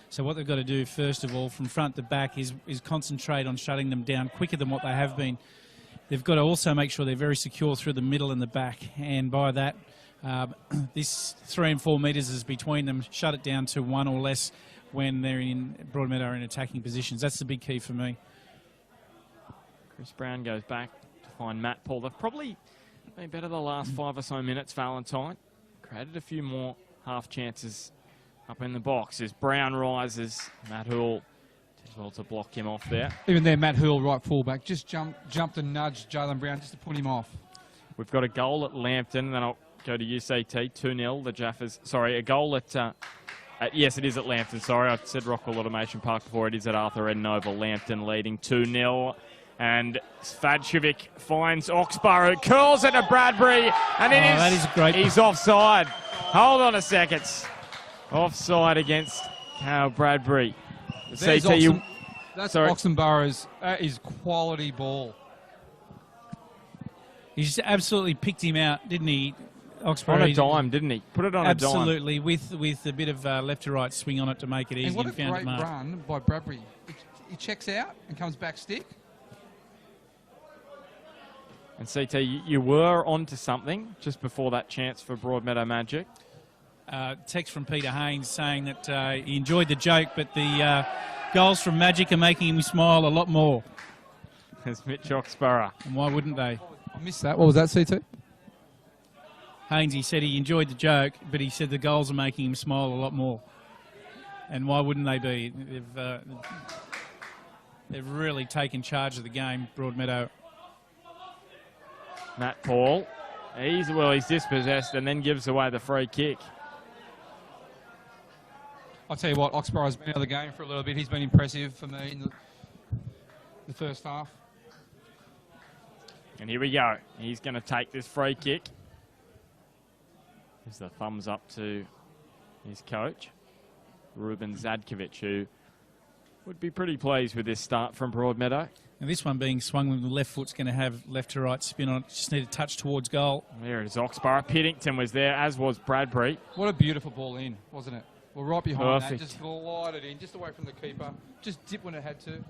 So what they've got to do, first of all, from front to back, is concentrate on shutting them down quicker than what they have been. They've got to also make sure they're very secure through the middle and the back. And by that, this 3 and 4 metres is between them. Shut it down to 1 or less when they're in Broadmeadow are in attacking positions. That's the big key for me. Chris Brown goes back to find Matt Paul. They've probably been better the last 5 or so minutes, Valentine. Created a few more half chances up in the box as Brown rises. Matt Hoole did well to block him off there. Even there, Matt Hoole, right fullback, just jumped and nudged Jalen Brown just to put him off. We've got a goal at Lambton, and then I'll go to UCT, 2-0. The Jaffers, sorry, a goal at, yes, it is at Lambton, sorry. I said Rockwell Automation Park before. It is at Arthur Eden Oval. Lambton leading 2-0. And Svadcevic finds Oxbar, who curls it to Bradbury. And it is, that is great. He's offside. Hold on a second. Offside against Kyle Bradbury. That's Oxenborough's. That is quality ball. He just absolutely picked him out, didn't he? Oxbow on a dime, didn't he? Put it on a dime. Absolutely, with a bit of left to right swing on it to make it easy. And what a found great it marked. run by Bradbury. He checks out and comes back stick. And CT, you were onto something just before that chance for Broadmeadow Magic. Text from Peter Haynes saying that he enjoyed the joke, but the Goals from Magic are making him smile a lot more. There's Mitch Oxborough. And why wouldn't they? I missed that. What was that, CT? Hainsey said he enjoyed the joke, but he said the goals are making him smile a lot more. And why wouldn't they be? They've really taken charge of the game, Broadmeadow. Matt Paul. He's dispossessed and then gives away the free kick. I'll tell you what, Oxborough's been out of the game for a little bit. He's been impressive for me in the first half. And here we go. He's going to take this free kick. Gives the thumbs up to his coach, Ruben Zadkovic, who would be pretty pleased with this start from Broadmeadow. And this one being swung with the left foot's going to have left to right spin on it. Just need a touch towards goal. There it is, Oxborough. Piddington was there, as was Bradbury. What a beautiful ball in, wasn't it? Well, right behind Perfect. that, just glided in, just away from the keeper. Just dip when it had to.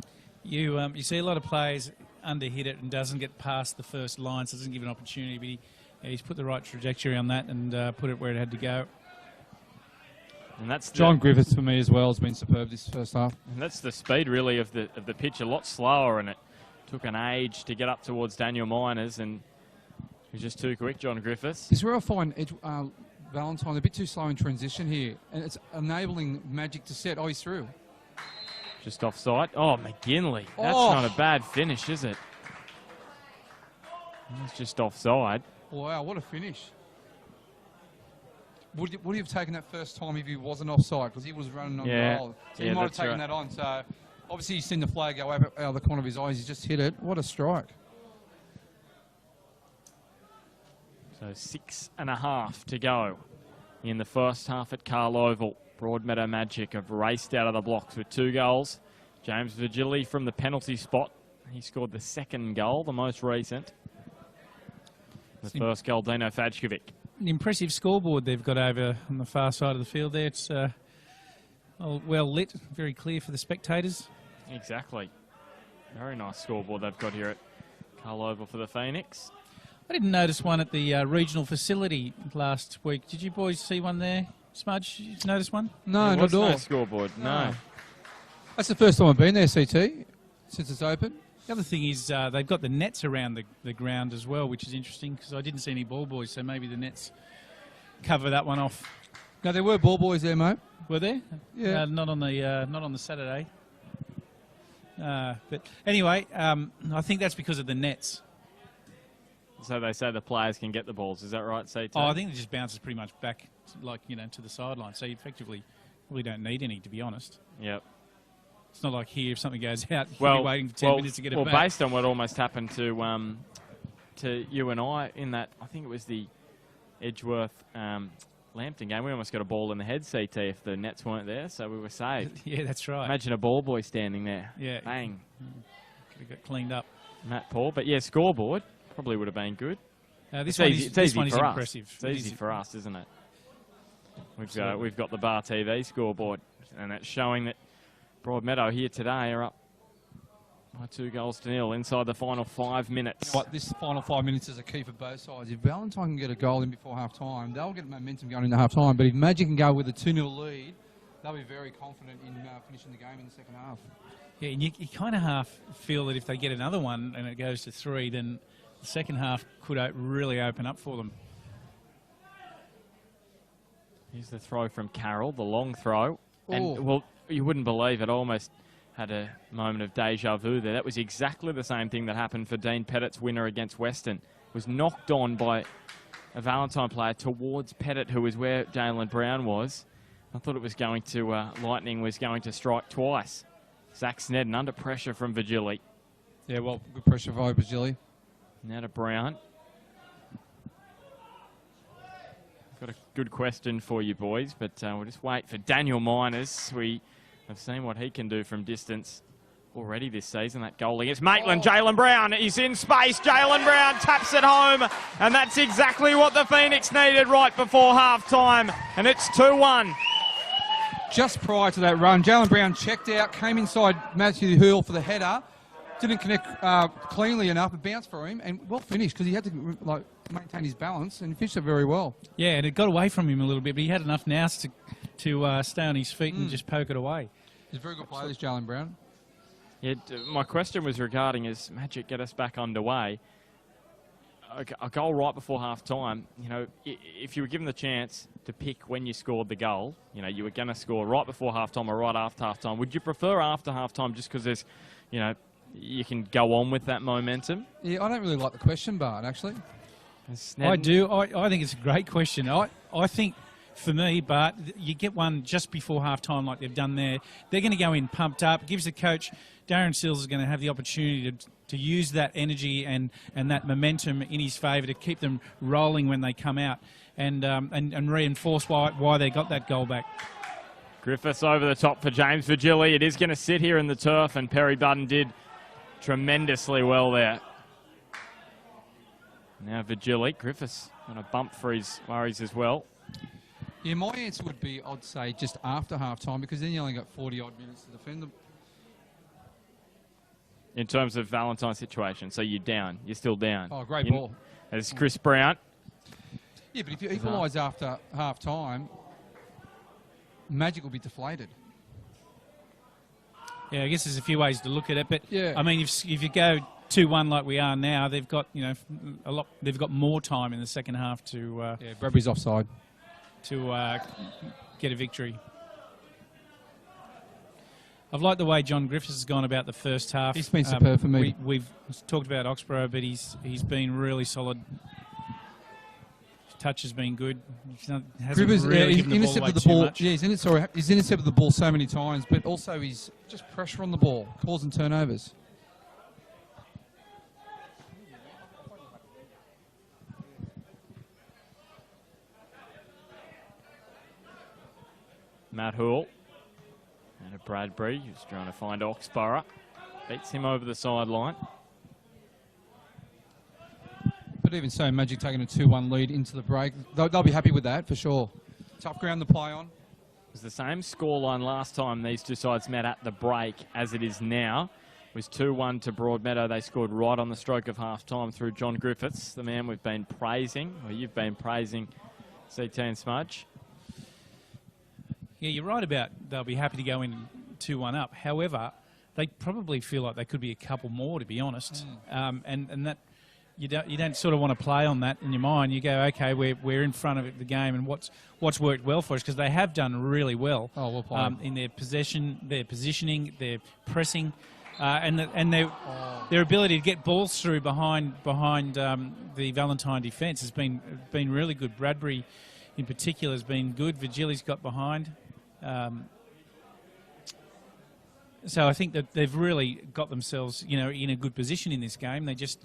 You see a lot of players under-hit it and doesn't get past the first line, so doesn't give an opportunity, but he's put the right trajectory on that and put it where it had to go. And that's John Griffiths for me as well has been superb this first half. And that's the speed really of the pitch, a lot slower, and it took an age to get up towards Daniel Miners, and he was just too quick, John Griffiths. This is where I find Valentine a bit too slow in transition here, and it's enabling Magic to set. Oh, he's through. Just offside. Oh, McGinley. That's not a bad finish, is it? He's just offside. Wow, what a finish. Would he have taken that first time if he wasn't offside? Because he was running on goal. So he might have taken that on. So obviously he's seen the flag go out of the corner of his eyes. He's just hit it. What a strike. So 6.5 to go in the first half at Carl Oval. Broadmeadow Magic have raced out of the blocks with 2 goals. James Virgili from the penalty spot. He scored the second goal, the most recent. The first goal, Dino Fajkovic. An impressive scoreboard they've got over on the far side of the field there. It's well lit, very clear for the spectators. Exactly. Very nice scoreboard they've got here at Carl Oval for the Phoenix. I didn't notice one at the regional facility last week. Did you boys see one there, Smudge? Did you notice one? No, not at all. No scoreboard, no. That's the first time I've been there, CT, since it's open. The other thing is they've got the nets around the ground as well, which is interesting because I didn't see any ball boys, so maybe the nets cover that one off. No, there were ball boys there, mate. Were there? Yeah. Not on the Saturday. But anyway, I think that's because of the nets. So they say the players can get the balls. Is that right, CT? Oh, I think it just bounces pretty much back, like, to the sideline. So you effectively really don't need any, to be honest. Yep. It's not like here, if something goes out, you'll be waiting for 10 minutes to get it back. Well, based on what almost happened to you and I in that, I think it was the Edgeworth Lambton game, we almost got a ball in the head, CT, if the nets weren't there, so we were saved. Yeah, that's right. Imagine a ball boy standing there. Yeah. Bang. Could have got cleaned up. Matt Paul. But yeah, scoreboard probably would have been good. This one is impressive. It's easy for us, isn't it? We've got the Bar TV scoreboard, and it's showing that Broadmeadow here today are up by 2-0 inside the final 5 minutes. You know what, this final 5 minutes is a key for both sides. If Valentine can get a goal in before half-time, they'll get momentum going into half-time. But if Magic can go with a 2-0 lead, they'll be very confident in finishing the game in the second half. Yeah, and you kind of half feel that if they get another one and it goes to 3, then the second half could really open up for them. Here's the throw from Carroll, the long throw. And, Oh. well, you wouldn't believe it. I almost had a moment of deja vu there. That was exactly the same thing that happened for Dean Pettit's winner against Western. Was knocked on by a Valentine player towards Pettit, who was where Jalen Brown was. I thought it was going to, Lightning was going to strike twice. Zach Snedden under pressure from Virgili. Yeah, well, good pressure for Virgili. Now to Brown. Got a good question for you boys, but we'll just wait for Daniel Miners. We have seen what he can do from distance already this season. That goal against Maitland. Jalen Brown is in space. Jalen Brown taps it home, and that's exactly what the Phoenix needed right before half-time, and it's 2-1. Just prior to that run, Jalen Brown checked out, came inside Matthew Hurl for the header, didn't connect cleanly enough, it bounced for him, and well finished because he had to maintain his balance and finished it very well. Yeah, and it got away from him a little bit, but he had enough nous to stay on his feet and just poke it away. He's a very good player, this Jalen Brown. Yeah, my question was regarding as Magic get us back underway. A goal right before half-time, you know, if you were given the chance to pick when you scored the goal, you know, you were going to score right before half-time or right after half-time. Would you prefer after half-time just because there's, you know, you can go on with that momentum? Yeah, I don't really like the question, Bart, actually. I do. I think it's a great question. I think, for me, Bart, you get one just before half-time like they've done there. They're going to go in pumped up. Gives the coach, Darren Sills, is going to have the opportunity to use that energy and that momentum in his favour to keep them rolling when they come out and reinforce why they got that goal back. Griffiths over the top for James Virgili. It is going to sit here in the turf, and Perry Budden did tremendously well there. Now Virgili, Griffiths on a bump for his worries as well. Yeah, my answer would be, I'd say, just after half-time, because then you only got 40-odd minutes to defend them. In terms of Valentine's situation, so you're down. You're still down. Oh, great ball. As Chris Brown. Yeah, but if you equalise after half-time, Magic will be deflated. Yeah, I guess there's a few ways to look at it, but yeah. I mean, if you go 2-1 like we are now, they've got, you know, they've got more time in the second half to yeah, Bradbury's offside to get a victory. I've liked the way John Griffiths has gone about the first half. He's been superb for me. We've talked about Oxborough, but he's been really solid. His touch has been good. Hasn't really given the ball away too much. Yeah, he's intercepted the ball so many times, but also he's just pressure on the ball, causing turnovers. Matt Hoole. And a Bradbury, who's trying to find Oxborough. Beats him over the sideline. But even so, Magic taking a 2-1 lead into the break. They'll be happy with that, for sure. Tough ground to play on. It was the same scoreline last time these two sides met at the break as it is now. It was 2-1 to Broadmeadow. They scored right on the stroke of half-time through John Griffiths, the man we've been praising, or you've been praising, CT and Smudge. Yeah, you're right about they'll be happy to go in 2-1 up. However, they probably feel like they could be a couple more, to be honest. And that you don't sort of want to play on that in your mind. You go, okay, we're in front of the game, and what's worked well for us, because they have done really well. Oh, well played. In their possession, their positioning, their pressing, and their ability to get balls through behind the Valentine defence has been really good. Bradbury, in particular, has been good. Virgili's got behind. So I think that they've really got themselves, you know, in a good position in this game. They just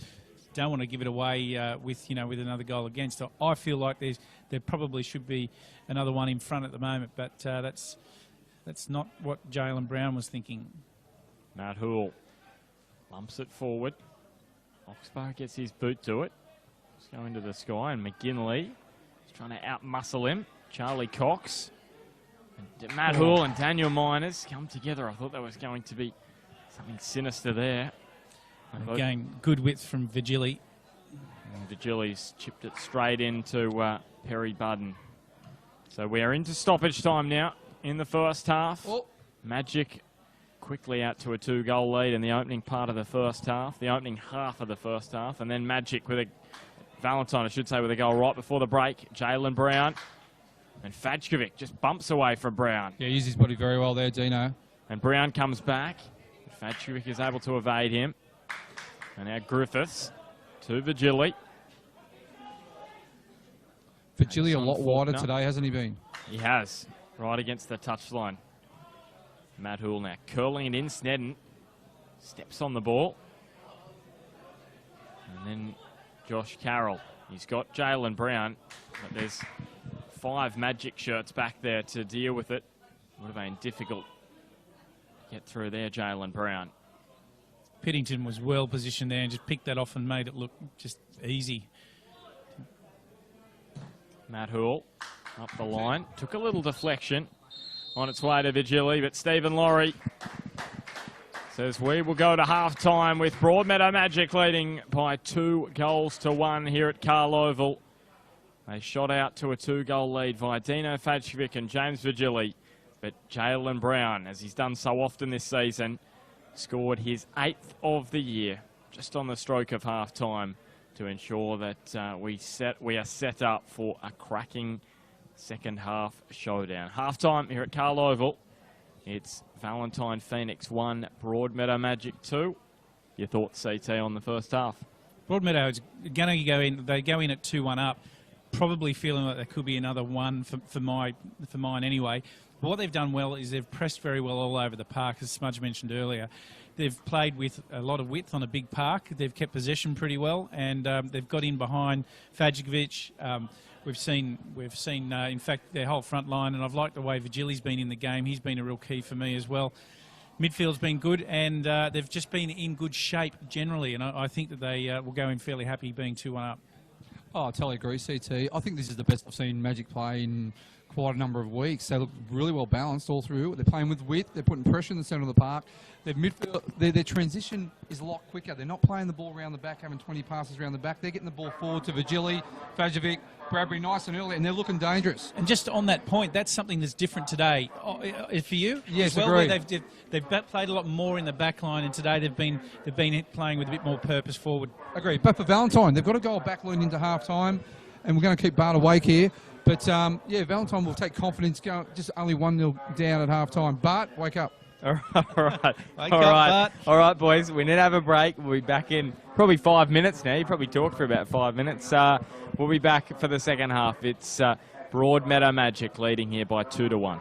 don't want to give it away with another goal against. So I feel like there probably should be another one in front at the moment, but that's not what Jalen Brown was thinking. Matt Hoole lumps it forward. Oxborough gets his boot to it. It's going to the sky, and McGinley is trying to out-muscle him. Charlie Cox. And Matt Hoole and Daniel Miners come together. I thought there was going to be something sinister there. Again, good width from Virgili. And Virgili's chipped it straight into Perry Budden. So we are into stoppage time now in the first half. Oh. Magic quickly out to a 2-goal lead in the opening part of the first half, the opening half of the first half, and then Magic with Valentine, I should say, with a goal right before the break. Jalen Brown. And Fajkovic just bumps away from Brown. Yeah, he uses his body very well there, Dino. And Brown comes back. Fajkovic is able to evade him. And now Griffiths to Virgili. Virgili a lot wider today, hasn't he been? He has, right against the touchline. Matt Hoole now curling it in. Snedden steps on the ball. And then Josh Carroll. He's got Jalen Brown, but there's 5 Magic shirts back there to deal with it. Would have been difficult to get through there, Jalen Brown. Piddington was well positioned there and just picked that off and made it look just easy. Matt Hoole up the line. Took a little deflection on its way to Virgili, but Stephen Laurie says we will go to half-time with Broadmeadow Magic leading by 2-1 here at Carl Oval. They shot out to a 2-goal lead via Dino Fajkovic and James Virgili. But Jalen Brown, as he's done so often this season, scored his 8th of the year, just on the stroke of half-time, to ensure that we are set up for a cracking second half showdown. Half-time here at Carl Oval. It's Valentine Phoenix 1, Broadmeadow Magic 2. Your thoughts, CT, on the first half? Broadmeadow is going to go in. They go in at 2-1 up, probably feeling like there could be another one for mine anyway. But what they've done well is they've pressed very well all over the park, as Smudge mentioned earlier. They've played with a lot of width on a big park. They've kept possession pretty well, and they've got in behind Fadjikovic. We've seen, in fact, their whole front line, and I've liked the way Vigili's been in the game. He's been a real key for me as well. Midfield's been good, and they've just been in good shape generally, and I think that they will go in fairly happy being 2-1 up. Oh, I totally agree, CT. I think this is the best I've seen Magic play in quite a number of weeks. They look really well balanced all through. They're playing with width. They're putting pressure in the centre of the park. Their midfield, their transition is a lot quicker. They're not playing the ball around the back, having 20 passes around the back. They're getting the ball forward to Vigili, Fadjovic, Bradbury nice and early, and they're looking dangerous. And just on that point, that's something that's different today. For you? Yes, well, agree. They've played a lot more in the back line, and today they've been playing with a bit more purpose forward. Agree. But for Valentine, they've got to go back line into half-time, and we're going to keep Bart awake here. But, yeah, Valentine will take confidence, going just only 1-0 down at half-time. Bart, wake up. All right, boys. We need to have a break. We'll be back in probably 5 minutes now. You probably talked for about 5 minutes. We'll be back for the second half. It's Broadmeadow Magic leading here by 2-1.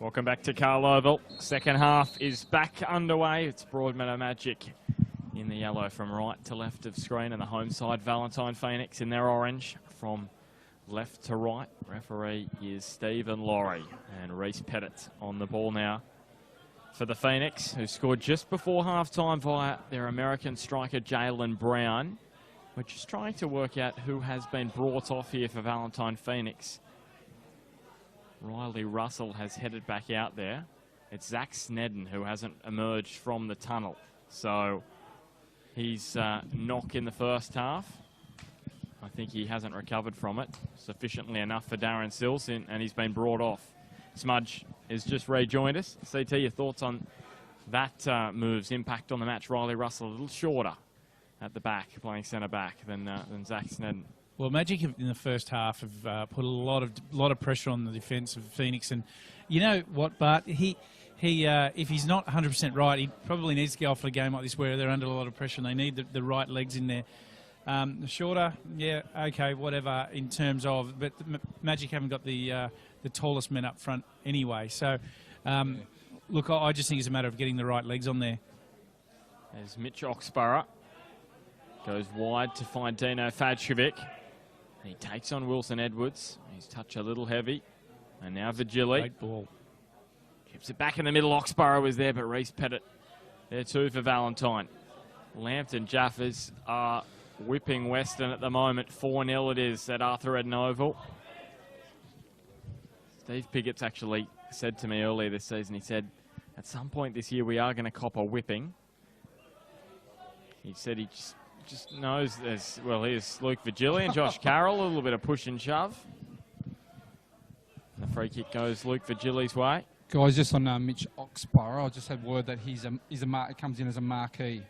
Welcome back to Carl Oval. Second half is back underway. It's Broadmeadow Magic in the yellow from right to left of screen, and the home side Valentine Phoenix in their orange from left to right. Referee is Stephen Laurie, and Reese Pettit on the ball now for the Phoenix, who scored just before halftime via their American striker Jalen Brown. We're just trying to work out who has been brought off here for Valentine Phoenix. Riley Russell has headed back out there. It's Zach Snedden who hasn't emerged from the tunnel. So he's knock in the first half. I think he hasn't recovered from it sufficiently enough for Darren Sills, and he's been brought off. Smudge has just rejoined us. CT, your thoughts on that move's impact on the match? Riley Russell a little shorter at the back, playing centre back than Zach Snedden. Well, Magic in the first half have put a lot of pressure on the defence of Phoenix, and you know what, Bart? He if he's not 100% right, he probably needs to go off for a game like this where they're under a lot of pressure and they need the right legs in there. Shorter, yeah, okay, whatever in terms of, but Magic haven't got the tallest men up front anyway. So, look, I just think it's a matter of getting the right legs on there. As Mitch Oxborough goes wide to find Dino Fadkovic. He takes on Wilson Edwards. He's touch a little heavy. And now Vigili. Great ball. Keeps it back in the middle. Oxborough was there, but Reese Pettit there too for Valentine. Lambton Jaffers are whipping Western at the moment. 4-0 it is at Arthur Eden Oval. Steve Piggott's actually said to me earlier this season, he said, at some point this year we are going to cop a whipping. He said he just knows there's, well, here's Luke Vigili and Josh Carroll, a little bit of push and shove. And the free kick goes Luke Vigili's way. Guys, just on Mitch Oxborough, I just had word that it comes in as a marquee.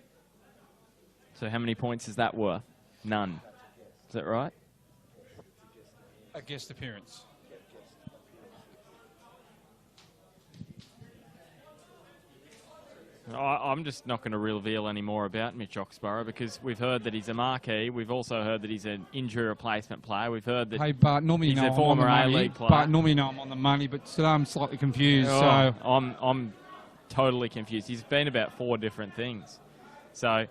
So how many points is that worth? None. Is that right? A guest appearance. I'm just not going to reveal any more about Mitch Oxborough because we've heard that he's a marquee. We've also heard that he's an injury replacement player. We've heard that normally he's a former A-League player. But normally I'm on the money, but today I'm slightly confused. Oh, so I'm totally confused. He's been about 4 different things. So,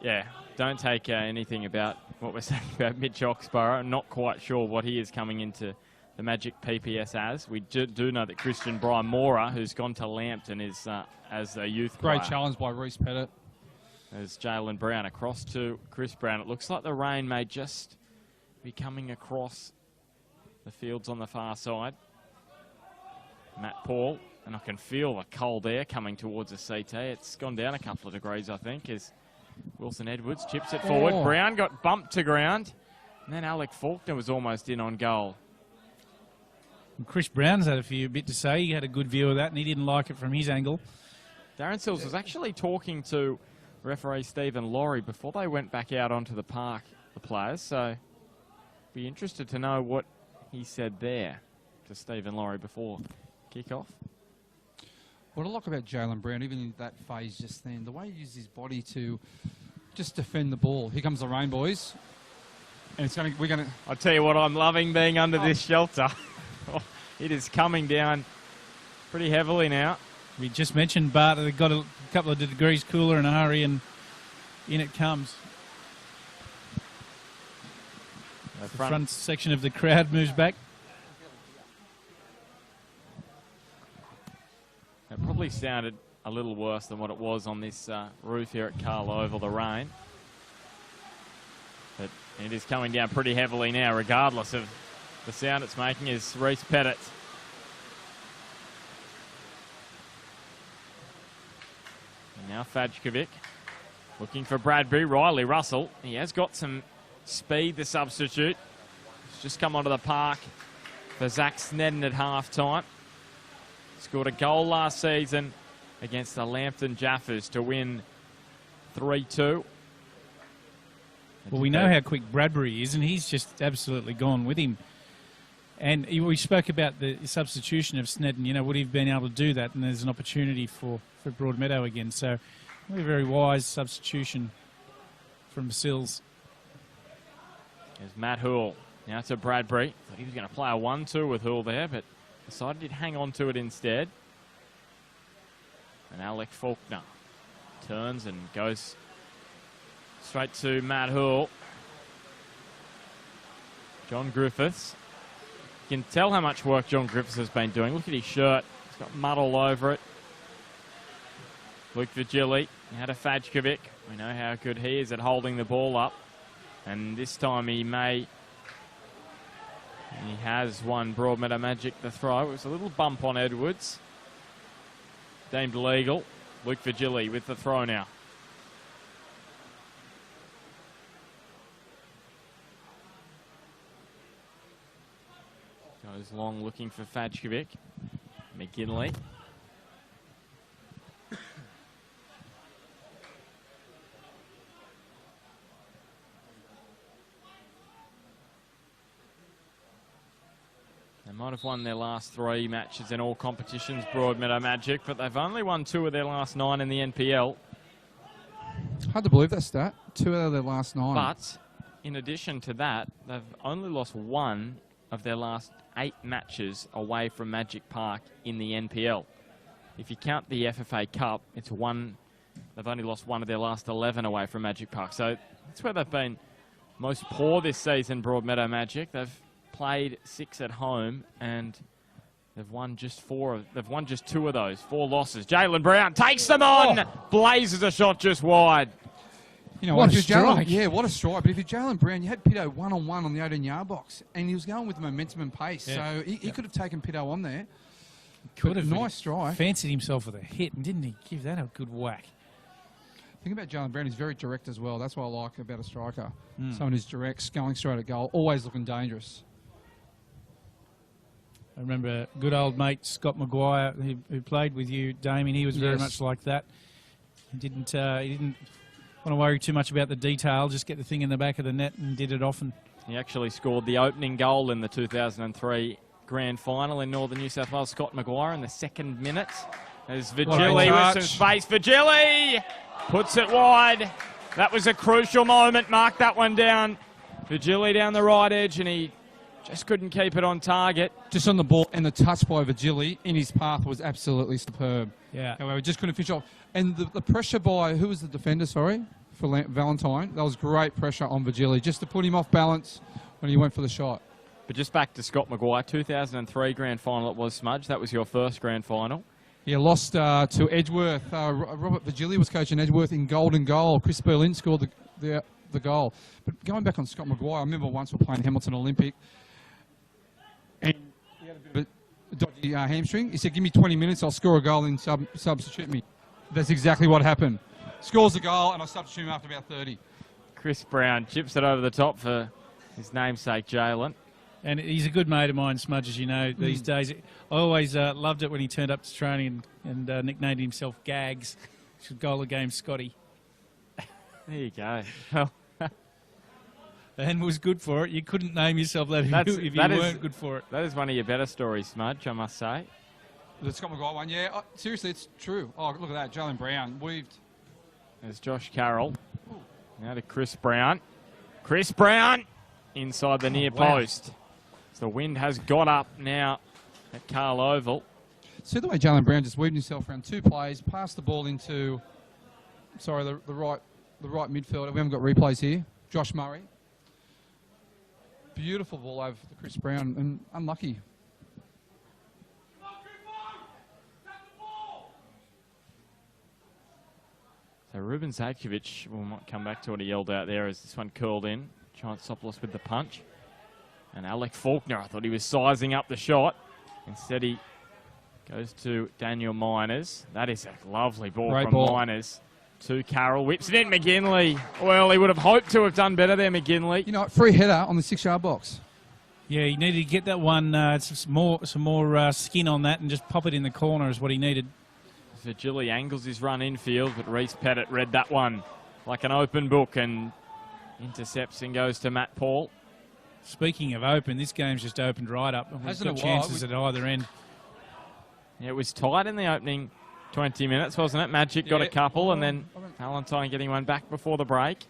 yeah, don't take anything about what we're saying about Mitch Oxborough. I'm not quite sure what he is coming into the Magic PPS as. We do know that Christian Brian Mora, who's gone to Lambton, is as a youth player. Great challenge by Reese Pettit. There's Jalen Brown across to Chris Brown. It looks like the rain may just be coming across the fields on the far side. Matt Paul, and I can feel the cold air coming towards the CT. It's gone down a couple of degrees, I think, as Wilson Edwards chips it forward. Oh. Brown got bumped to ground, and then Alec Faulkner was almost in on goal. And Chris Brown's had a bit to say. He had a good view of that, and he didn't like it from his angle. Darren Sills was actually talking to referee Stephen Laurie before they went back out onto the park, the players. So be interested to know what he said there to Stephen Laurie before kick-off. What I like about Jalen Brown, even in that phase just then, the way he used his body to just defend the ball. Here comes the rain, boys. And we're going to... I'll tell you what, I'm loving being under this shelter. It is coming down pretty heavily now. We just mentioned, Bart, they've got a couple of degrees cooler in a hurry, and in it comes. The front section of the crowd moves back. It probably sounded a little worse than what it was on this roof here at Carl Oval, the rain. But it is coming down pretty heavily now, regardless of the sound it's making, is Reese Pettit. And now Fadkovic looking for Bradbury. Riley Russell. He has got some speed, the substitute. He's just come onto the park for Zach Snedden at half-time. Scored a goal last season against the Lambton Jaffers to win 3-2. Well, we know how quick Bradbury is, and he's just absolutely gone with him. And we spoke about the substitution of Snedden. You know, would he have been able to do that? And there's an opportunity for Broadmeadow again. So, a very wise substitution from Sills. There's Matt Hoole. Now to Bradbury. Thought he was going to play a 1-2 with Hoole there, but decided he'd hang on to it instead. And Alec Faulkner turns and goes straight to Matt Hoole. John Griffiths. You can tell how much work John Griffiths has been doing. Look at his shirt. He's got mud all over it. Luke Vigili had a Fajkovic. We know how good he is at holding the ball up. And this time he has won Broadmeadow Magic the throw. It was a little bump on Edwards. Deemed legal. Luke Vigili with the throw now. Goes long looking for Fajkovic. McGinley. They might have won their last 3 matches in all competitions, Broadmeadow Magic, but they've only won 2 of their last 9 in the NPL. Hard to believe that stat. 2 out of their last 9. But in addition to that, they've only lost 1 of their last 8 matches away from Magic Park in the NPL. If you count the FFA Cup, it's 1. They've only lost 1 of their last 11 away from Magic Park. So that's where they've been most poor this season, Broadmeadow Magic. They've played 6 at home and they've won just 4. They've won just 2 of those. 4 losses. Jalen Brown takes them on. Oh. Blazes a shot just wide. You know, what a strike. Yeah, what a strike. But if you're Jalen Brown, you had Pitto one-on-one on the 18-yard box, and he was going with momentum and pace. Yeah. So he could have taken Pitto on there. Could have. Nice strike. Fancied himself with a hit, and didn't he give that a good whack? The thing about Jalen Brown, he's very direct as well. That's what I like about a striker. Someone who's direct, going straight at goal, always looking dangerous. I remember good old mate Scott Maguire, who played with you, Damien. He was very much like that. He didn't want to worry too much about the detail, just get the thing in the back of the net and did it often. He actually scored the opening goal in the 2003 Grand Final in Northern New South Wales. Scott Maguire in the 2nd minute. As Vigili with some space. Vigili puts it wide. That was a crucial moment. Mark that one down. Vigili down the right edge, and he just couldn't keep it on target. Just on the ball, and the touch by Vigili in his path was absolutely superb. Yeah. However, just couldn't finish off. And the pressure by, who was the defender, sorry, for Valentine? That was great pressure on Vigili, just to put him off balance when he went for the shot. But just back to Scott Maguire, 2003 Grand Final it was, Smudge. That was your first Grand Final. Yeah, lost to Edgeworth. Robert Vigili was coaching Edgeworth in golden goal. Chris Berlin scored the goal. But going back on Scott Maguire, I remember once we were playing Hamilton Olympic, and he had a bit of a dodgy hamstring. He said, give me 20 minutes, I'll score a goal and substitute me. That's exactly what happened. Scores the goal, and I substitute him after about 30. Chris Brown chips it over the top for his namesake, Jalen. And he's a good mate of mine, Smudge, as you know, these days. I always loved it when he turned up to training and nicknamed himself Gags, which was goal of game Scotty. There you go. Well, and was good for it. You couldn't name yourself that if you weren't good for it. That is one of your better stories, Smudge, I must say. The Scott Maguire one, yeah. Seriously, it's true. Oh, look at that. Jalen Brown weaved. There's Josh Carroll. Now to Chris Brown. Chris Brown inside the near post. So the wind has got up now at Carl Oval. See the way Jalen Brown just weaved himself around 2 plays, passed the ball into, sorry, the right midfielder. We haven't got replays here. Josh Murray. Beautiful ball over to Chris Brown, and unlucky. So Ruben Zadkovic, we might come back to what he yelled out there as this one curled in. Giantsopoulos with the punch. And Alec Faulkner, I thought he was sizing up the shot. Instead he goes to Daniel Miners. That is a lovely ball from Miners. To Carroll, whips it in, McGinley. Well, he would have hoped to have done better there, McGinley. You know, free header on the 6-yard box. Yeah, he needed to get that one, some more skin on that and just pop it in the corner is what he needed. Vigili angles his run infield, but Reece Pettit read that one like an open book and intercepts and goes to Matt Paul. Speaking of open, this game's just opened right up. And we've got chances at either end. Yeah, it was tight in the opening 20 minutes, wasn't it? Magic got a couple, and then Valentine getting one back before the break.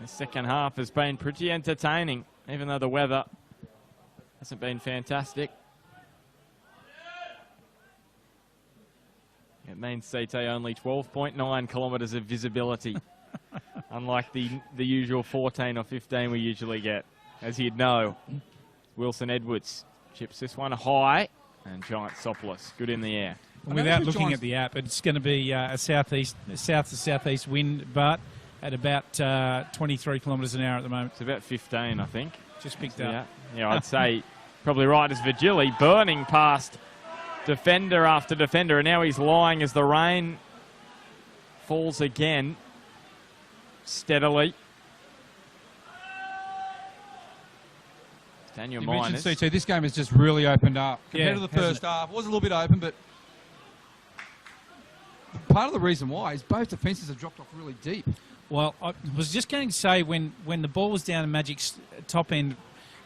The second half has been pretty entertaining, even though the weather hasn't been fantastic. It means CT only 12.9 kilometres of visibility, unlike the usual 14 or 15 we usually get. As you'd know, Wilson Edwards chips this one high, and Giant Sopolous good in the air. Without looking at the app, it's going to be a south to southeast wind, but at about 23 kilometres an hour at the moment. It's about 15, I think. Just picked up. Yeah, I'd say probably right as Vigili burning past defender after defender, and now he's lying as the rain falls again steadily. Daniel Miners. CT, this game has just really opened up compared to the first half. It was a little bit open, but part of the reason why is both defences have dropped off really deep. Well, I was just going to say when the ball was down in Magic's top end,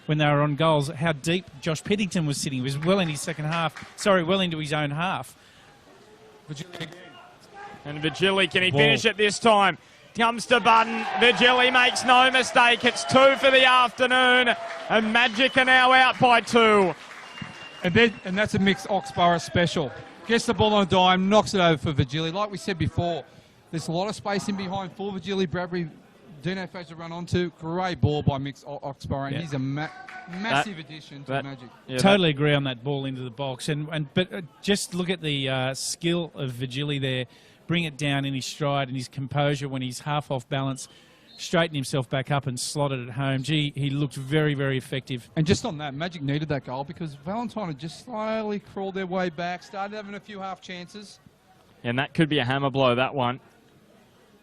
when they were on goals, how deep Josh Peddington was sitting. He was well in his second half. Sorry, well into his own half. And Vigili, can he finish it this time? Comes to Button. Vigili makes no mistake. It's 2 for the afternoon. And Magic are now out by 2. And that's a mixed Oxborough special. Gets the ball on a dime, knocks it over for Vigili. Like we said before, there's a lot of space in behind for Vigili. Bradbury, Dino Fraser to run onto. Great ball by mixed Oxborough. And he's a massive addition to Magic. Yeah, totally agree on that ball into the box. But just look at the skill of Vigili there. Bring it down in his stride and his composure when he's half off balance, straighten himself back up and slotted it home. Gee, he looked very, very effective. And just on that, Magic needed that goal because Valentine had just slowly crawled their way back, started having a few half chances. And that could be a hammer blow, that one.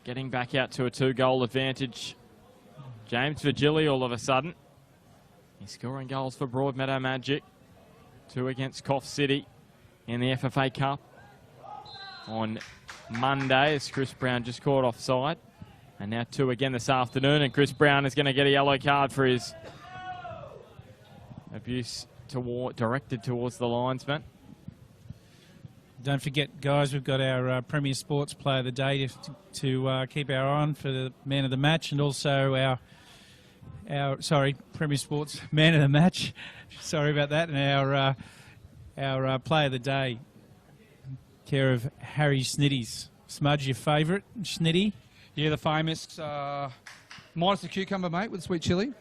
Getting back out to a 2-goal advantage. James Vigili all of a sudden. He's scoring goals for Broadmeadow Magic. 2 against Coff City in the FFA Cup on Monday, as Chris Brown just caught offside. And now 2 again this afternoon, and Chris Brown is going to get a yellow card for his abuse directed towards the linesman. Don't forget, guys, we've got our Premier Sports Player of the Day to keep our eye on for the Man of the Match, and also our Premier Sports Man of the Match. Sorry about that, and our Player of the Day, care of Harry Snitties. Smudge, your favourite, Snitty? Yeah, the famous minus the cucumber, mate, with sweet chilli.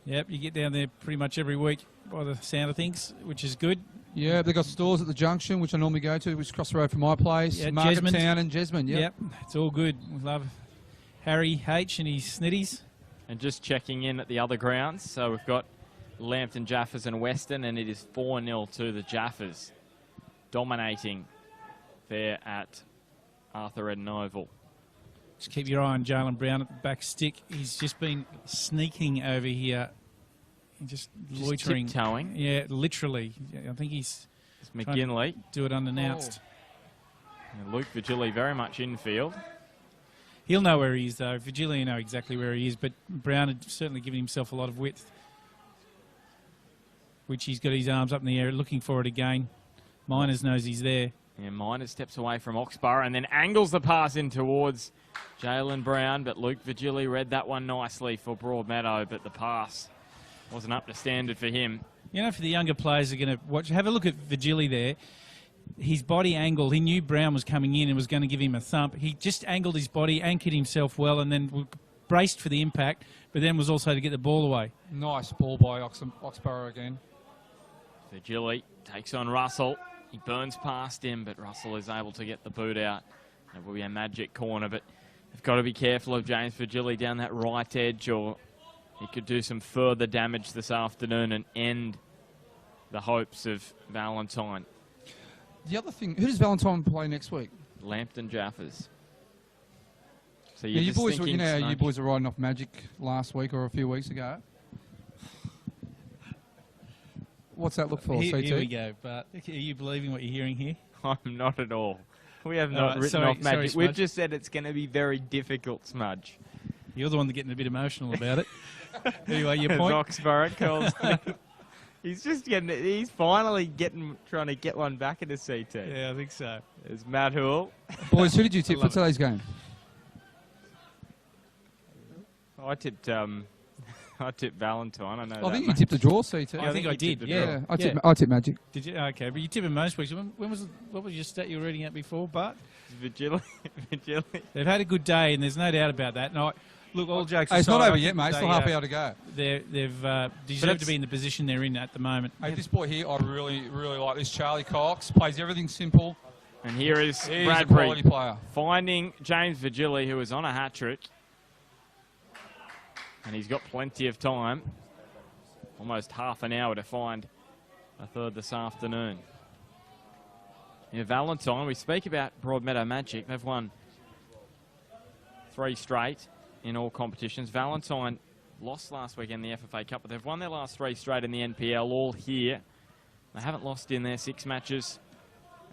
Yep, you get down there pretty much every week by the sound of things, which is good. Yeah, they've got stores at the junction, which I normally go to, which is across the road from my place. Yeah, Marketown and Jesmond, Yep, it's all good. We love Harry H and his Snitties. And just checking in at the other grounds. So we've got Lambton, Jaffers and Western, and it is 4-0 to the Jaffers, dominating there at Arthur Eden Oval. Just keep your eye on Jalen Brown at the back stick. He's just been sneaking over here, just loitering. Tiptoeing. Yeah, literally. I think he's McGinley. Do it unannounced. And Luke Vigili very much infield. He'll know where he is, though. Vigili will know exactly where he is, but Brown had certainly given himself a lot of width, which he's got his arms up in the air looking for it again. Miners knows he's there. Yeah, Miners steps away from Oxborough and then angles the pass in towards Jalen Brown, but Luke Vigili read that one nicely for Broadmeadow, but the pass wasn't up to standard for him. You know, for the younger players are going to watch, have a look at Vigili there. His body angle, he knew Brown was coming in and was going to give him a thump. He just angled his body, anchored himself well, and then braced for the impact, but then was also to get the ball away. Nice ball by Oxborough again. Vigili takes on Russell. He burns past him, but Russell is able to get the boot out. It will be a Magic corner, but they've got to be careful of James Vigili down that right edge, or he could do some further damage this afternoon and end the hopes of Valentine. The other thing, who does Valentine play next week? Lambton Jaffers. So you boys, you boys were riding off Magic last week or a few weeks ago. What's that look for, CT? Here we go. But are you believing what you're hearing here? I'm not at all. We have not written off Magic. Sorry, We've just said it's going to be very difficult, Smudge. You're the one that's getting a bit emotional about it. Anyway, your point. Oxborough calls. He's finally trying to get one back into CT. Yeah, I think so. There's Matt Hoole. Boys, who did you tip for today's game? I tipped I tipped Valentine. I know I that, think you mate. tipped the draw, CT. I think I you did. tipped the Yeah, draw. I tipped Magic. Did you? Okay, but you tip him most weeks. When was what was your stat you were reading out before? But Vigili. they've had a good day, and there's no doubt about that. And look, all jokes aside, Hey, it's not I over think yet, mate. Still half hour to go. They've deserved to be in the position they're in at the moment. Hey, this boy here, I really like this. Charlie Cox plays everything simple. And here is He's a Bradbury quality player. finding James Vigili, who is on a hat-trick. And he's got plenty of time. Almost half an hour to find a third this afternoon. Yeah, Valentine, we speak about Broadmeadow Magic. They've won 3 straight in all competitions. Valentine lost last week in the FFA Cup, but they've won their last 3 straight in the NPL, all here. They haven't lost in their 6 matches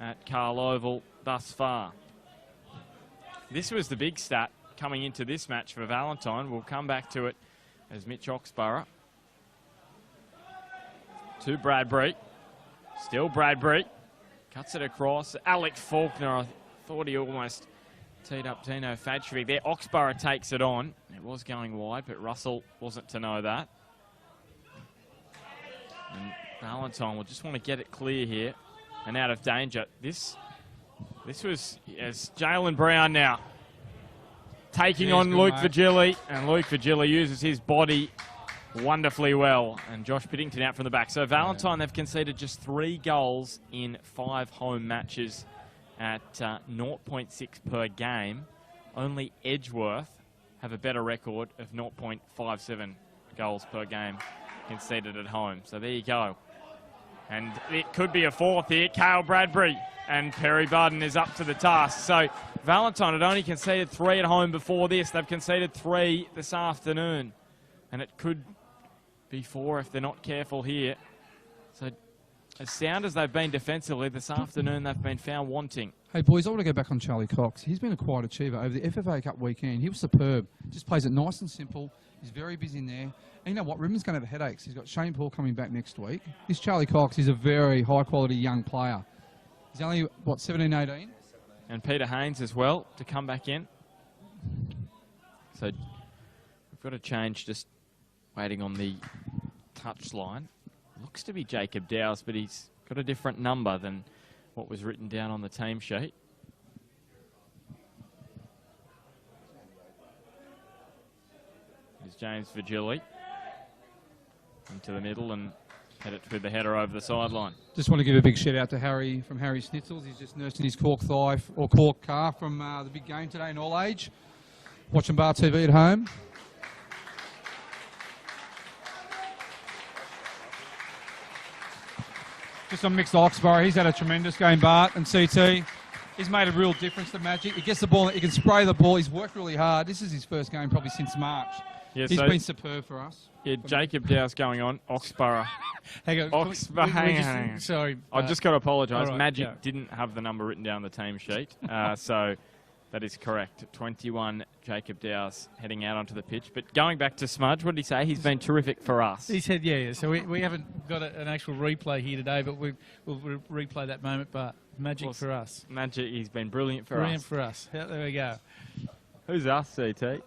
at Carl Oval thus far. This was the big stat coming into this match for Valentine. We'll come back to it as Mitch Oxborough. To Bradbury. Still Bradbury. Cuts it across. Alec Faulkner, I thought he almost teed up Tino Fadjovic there. Oxborough takes it on. It was going wide, but Russell wasn't to know that. And Valentine will just want to get it clear here and out of danger. This was as Jalen Brown now taking on Luke Vigili, and Luke Vigili uses his body wonderfully well. And Josh Piddington out from the back. So Valentine, they've conceded just 3 goals in 5 home matches at 0.6 per game. Only Edgeworth have a better record of 0.57 goals per game conceded at home. So there you go. And it could be a 4th here. Cale Bradbury and Perry Budden is up to the task. So Valentine had only conceded 3 at home before this. They've conceded 3 this afternoon. And it could be 4 if they're not careful here. So as sound as they've been defensively this afternoon, they've been found wanting. Hey, boys, I want to go back on Charlie Cox. He's been a quiet achiever over the FFA Cup weekend. He was superb. Just plays it nice and simple. He's very busy in there. And you know what? Ribbon's going to have headaches. He's got Shane Paul coming back next week. This Charlie Cox is a very high-quality young player. He's only, what, 17, 18? And Peter Haynes as well to come back in. So we've got to change, just waiting on the touchline. Looks to be Jacob Dowes, but he's got a different number than what was written down on the team sheet. There's James Vigili into the middle and head it with the header over the sideline. Just want to give a big shout out to Harry from Harry Schnitzels. He's just nursing his cork thigh or cork calf from the big game today in All Age. Watching Bar TV at home. Just on Mixed Oxborough, he's had a tremendous game, Bart, and CT. He's made a real difference to Magic. He gets the ball, he can spray the ball. He's worked really hard. This is his first game probably since March. Yeah, he's been superb for us. Yeah, Jacob Dowes going on. Oxborough. Hang on. Hang on. Sorry. I've just got to apologise. Right, Magic didn't have the number written down on the team sheet. So that is correct. 21, Jacob Dowes heading out onto the pitch. But going back to Smudge, what did he say? He's been terrific for us. He said, yeah. So we haven't got an actual replay here today, but we'll replay that moment. But Magic for us. Magic, he's been brilliant for us. Brilliant for us. There we go. Who's us, CT?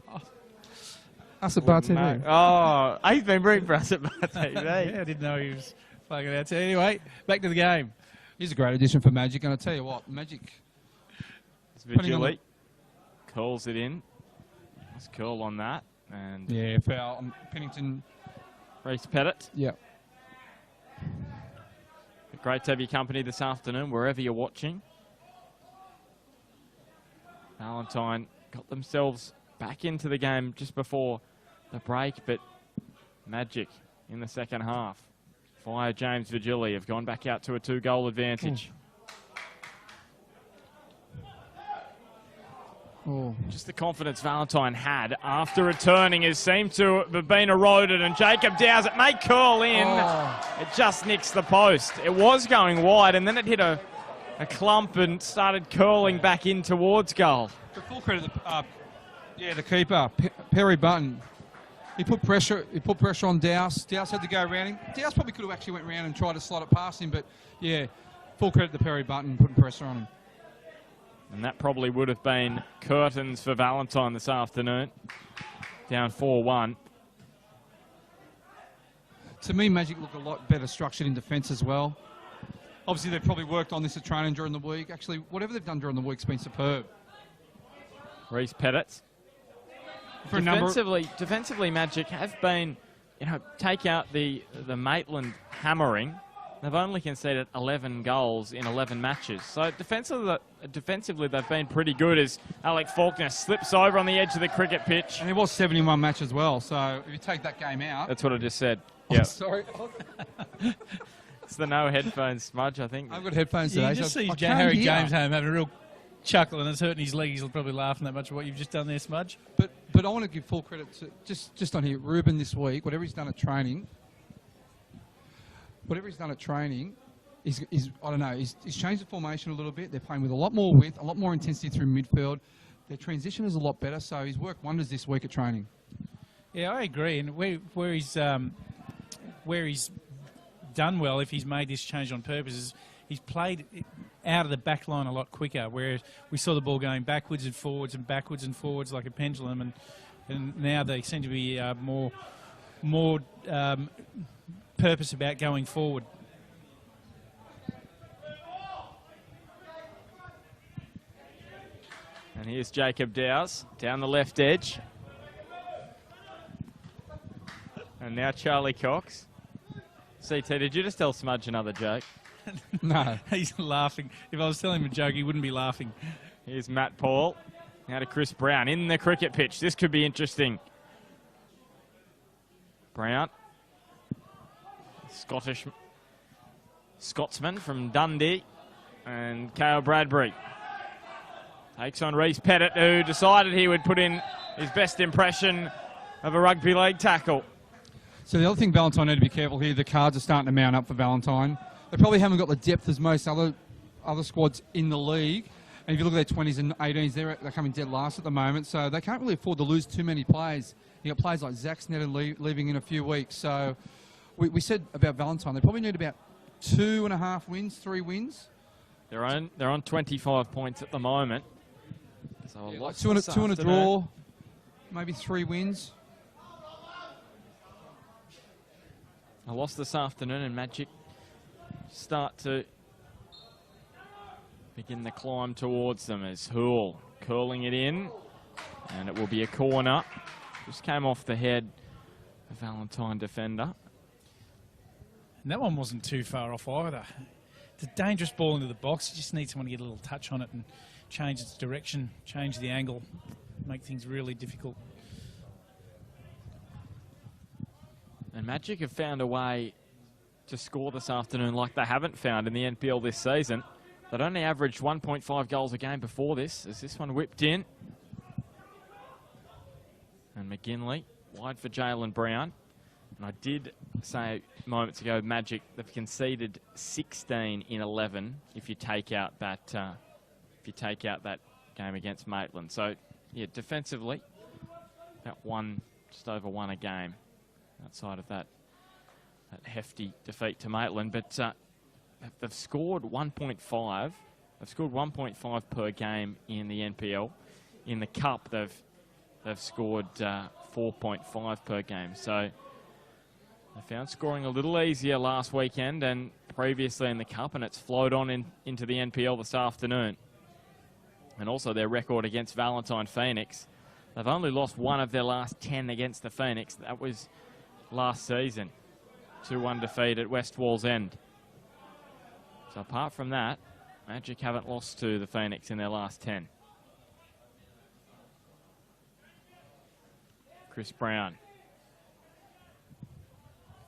Us at Bar TV. Oh, he's been brilliant for us at Bar TV. Yeah, I didn't know he was plugging out. So anyway, back to the game. He's a great addition for Magic, and I'll tell you what, Magic... It's Vigili. Calls it in. Nice curl on that. And yeah, foul. Pennington. Reece Pettit. Yeah. Great to have your company this afternoon, wherever you're watching. Valentine got themselves back into the game just before the break, but Magic in the second half. Via James Vigili have gone back out to a 2-goal advantage. Oh. Just the confidence Valentine had after returning has seemed to have been eroded, and Jacob Dowes, it may curl in. Oh. It just nicks the post. It was going wide, and then it hit a clump and started curling back in towards goal. For full credit, the keeper, Perry Button. He put pressure on Dowes. Dowes had to go around him. Dowes probably could have actually went round and tried to slot it past him, but yeah, full credit to Perry Button putting pressure on him. And that probably would have been curtains for Valentine this afternoon. Down 4-1. To me, Magic look a lot better structured in defence as well. Obviously, they've probably worked on this at training during the week. Actually, whatever they've done during the week's been superb. Reece Pettit. Defensively, Magic have been, take out the Maitland hammering. They've only conceded 11 goals in 11 matches. So defensively they've been pretty good as Alec Faulkner slips over on the edge of the cricket pitch. And it was 71 match as well, so if you take that game out... That's what I just said. Oh, yeah. Sorry. It's the no headphones smudge, I think. I've got headphones today. You just see Harry James home having a real chuckle and it's hurting his leg. He's probably laughing that much at what you've just done there, Smudge. But I want to give full credit to, just on here, Ruben this week, whatever he's done at training, he's changed the formation a little bit. They're playing with a lot more width, a lot more intensity through midfield. Their transition is a lot better, so he's worked wonders this week at training. Yeah, I agree. And where he's done well, if he's made this change on purpose, is he's played out of the back line a lot quicker, where we saw the ball going backwards and forwards like a pendulum, and now they seem to be more purpose about going forward. And here's Jacob Dowse down the left edge. And now Charlie Cox. CT, did you just tell Smudge another joke? No. He's laughing. If I was telling him a joke, he wouldn't be laughing. Here's Matt Paul. Now to Chris Brown in the cricket pitch. This could be interesting. Brown. Scotsman from Dundee. And Cale Bradbury. Takes on Reece Pettit, who decided he would put in his best impression of a rugby league tackle. So the other thing Valentine need to be careful here, the cards are starting to mount up for Valentine. They probably haven't got the depth as most other squads in the league. And if you look at their 20s and 18s, they're coming dead last at the moment. So they can't really afford to lose too many players. You got players like Zach Sneddon leaving in a few weeks. So we said about Valentine, they probably need about 2.5 wins, 3 wins. They're on 25 points at the moment. So yeah, like 2 and a draw, maybe 3 wins. A loss this afternoon, and Magic start to begin the climb towards them as Hoole curling it in, and it will be a corner. Just came off the head of Valentine defender. And that one wasn't too far off either. It's a dangerous ball into the box. You just need someone to get a little touch on it and change its direction, change the angle, make things really difficult. And Magic have found a way to score this afternoon like they haven't found in the NPL this season. They'd only averaged 1.5 goals a game before this, as this one whipped in. And McGinley, wide for Jalen Brown. And I did say moments ago, Magic, they've conceded 16 in 11 if you take out that game against Maitland. So, yeah, defensively, just over 1 a game. Outside of that hefty defeat to Maitland, but they've scored 1.5. They've scored 1.5 per game in the NPL. In the Cup, they've scored 4.5 per game. So they found scoring a little easier last weekend and previously in the Cup, and it's flowed on into the NPL this afternoon. And also their record against Valentine Phoenix. They've only lost 1 of their last 10 against the Phoenix. That was last season, 2-1 defeat at West Wallsend. So apart from that, Magic haven't lost to the Phoenix in their last 10. Chris Brown.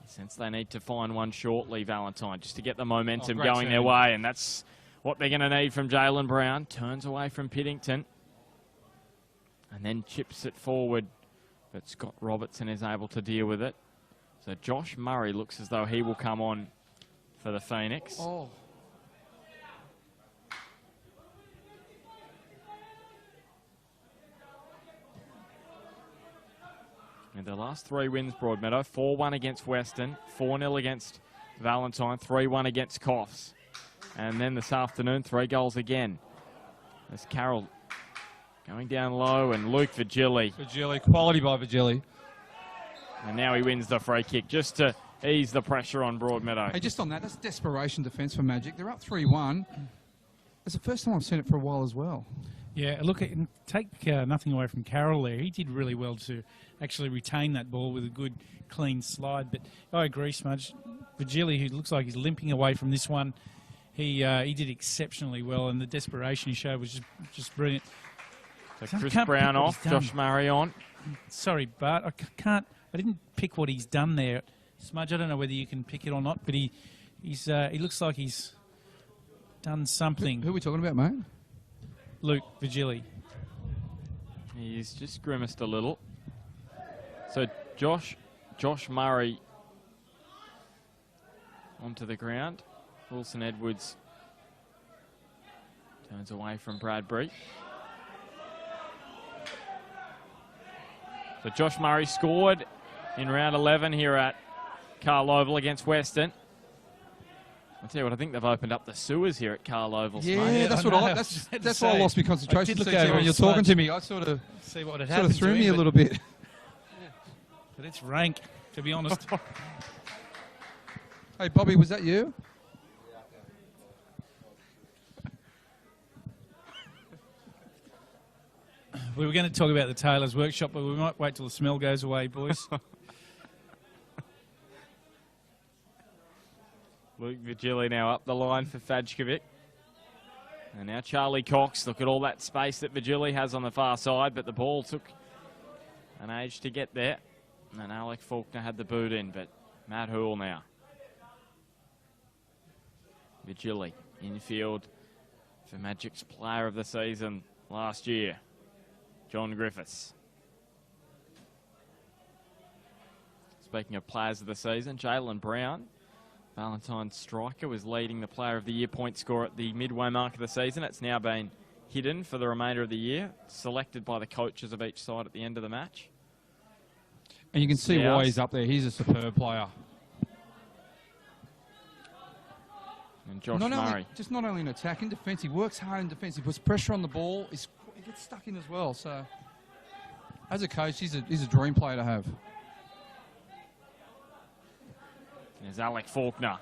Since they need to find one shortly, Valentine, just to get the momentum going their way, and that's what they're going to need from Jalen Brown. Turns away from Piddington and then chips it forward, but Scott Robertson is able to deal with it. So Josh Murray looks as though he will come on for the Phoenix. Oh. In their last 3 wins, Broadmeadow, 4-1 against Western, 4-0 against Valentine, 3-1 against Coffs. And then this afternoon, 3 goals again. There's Carroll going down low, and Luke Vigili. Quality by Vigili. And now he wins the free kick just to ease the pressure on Broadmeadow. Hey, just on that, that's desperation defence for Magic. They're up 3-1. It's the first time I've seen it for a while as well. Yeah, look, take nothing away from Carroll there. He did really well to actually retain that ball with a good, clean slide. But I agree, Smudge. Vigili, who looks like he's limping away from this one, he did exceptionally well, and the desperation he showed was just brilliant. So Chris Brown off, Josh Murray on. Sorry, Bart, I didn't pick what he's done there. Smudge, I don't know whether you can pick it or not, but he looks like he's done something. Who are we talking about, mate? Luke Vigili. He's just grimaced a little. So Josh Murray onto the ground. Wilson Edwards turns away from Bradbury. So Josh Murray scored in round 11 here at Carl Oval against Western. I'll tell you what, I think they've opened up the sewers here at Carl Oval. Yeah, that's what that's why I lost my concentration. When you're talking to me, I sort of threw me a little bit. But it's rank, to be honest. Hey, Bobby, was that you? We were going to talk about the tailor's workshop, but we might wait till the smell goes away, boys. Luke Vigili now up the line for Fajkovic. And now Charlie Cox. Look at all that space that Vigili has on the far side, but the ball took an age to get there. And Alec Faulkner had the boot in, but Matt Hoole now. Vigili infield for Magic's player of the season last year, John Griffiths. Speaking of players of the season, Jalen Brown, Valentine's striker, was leading the player of the year point score at the midway mark of the season. It's now been hidden for the remainder of the year, selected by the coaches of each side at the end of the match. And you can see why he's up there. He's a superb player. And Josh Murray. Not only in attack, in defence, he works hard in defence. He puts pressure on the ball. He gets stuck in as well. So, as a coach, he's a dream player to have. There's Alec Faulkner.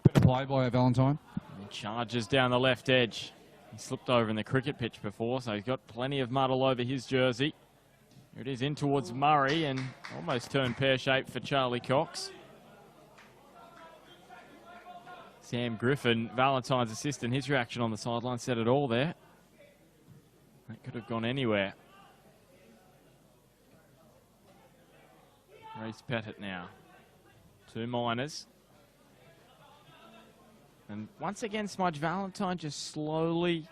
Better play by Valentine. He charges down the left edge. He slipped over in the cricket pitch before, so he's got plenty of mud all over his jersey. Here it is in towards Murray and almost turned pear-shaped for Charlie Cox. Sam Griffin, Valentine's assistant, his reaction on the sideline said it all there. That could have gone anywhere. Reece Pettit now. 2 minors. And once again, Smudge, Valentine just slowly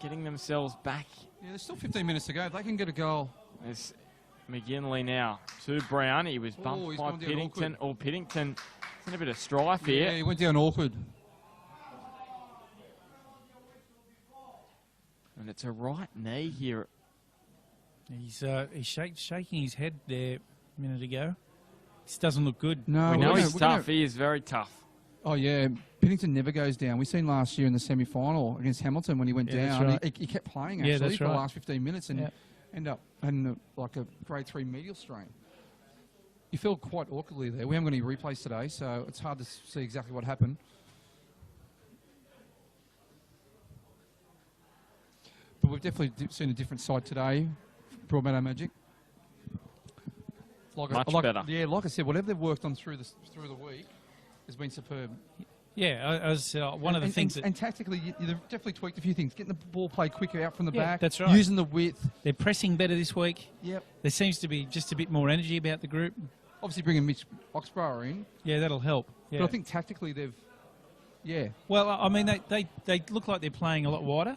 getting themselves back. Yeah, there's still 15 minutes to go. If they can get a goal. There's McGinley now to Brown. He was bumped by Piddington. Or Piddington. It's in a bit of strife here. Yeah, he went down awkward. And it's a right knee here. He's shaking his head there a minute ago. This doesn't look good. No, we know he's tough. He is very tough. Oh, yeah. Piddington never goes down. We've seen last year in the semi-final against Hamilton when he went down. Right. He kept playing, actually, for right. the last 15 minutes and ended up having like a grade 3 medial strain. You feel quite awkwardly there. We haven't got any replays today, so it's hard to see exactly what happened. But we've definitely seen a different side today, Broadmeadow Magic. Much better. Yeah, like I said, whatever they've worked on through the week has been superb. Yeah, as one of the things and tactically, they've definitely tweaked a few things. Getting the ball played quicker out from the back. That's right. Using the width. They're pressing better this week. Yep. There seems to be just a bit more energy about the group. Obviously bringing Mitch Oxborough in. Yeah, that'll help. Yeah. But I think tactically they've, Well, I mean, they look like they're playing a lot wider.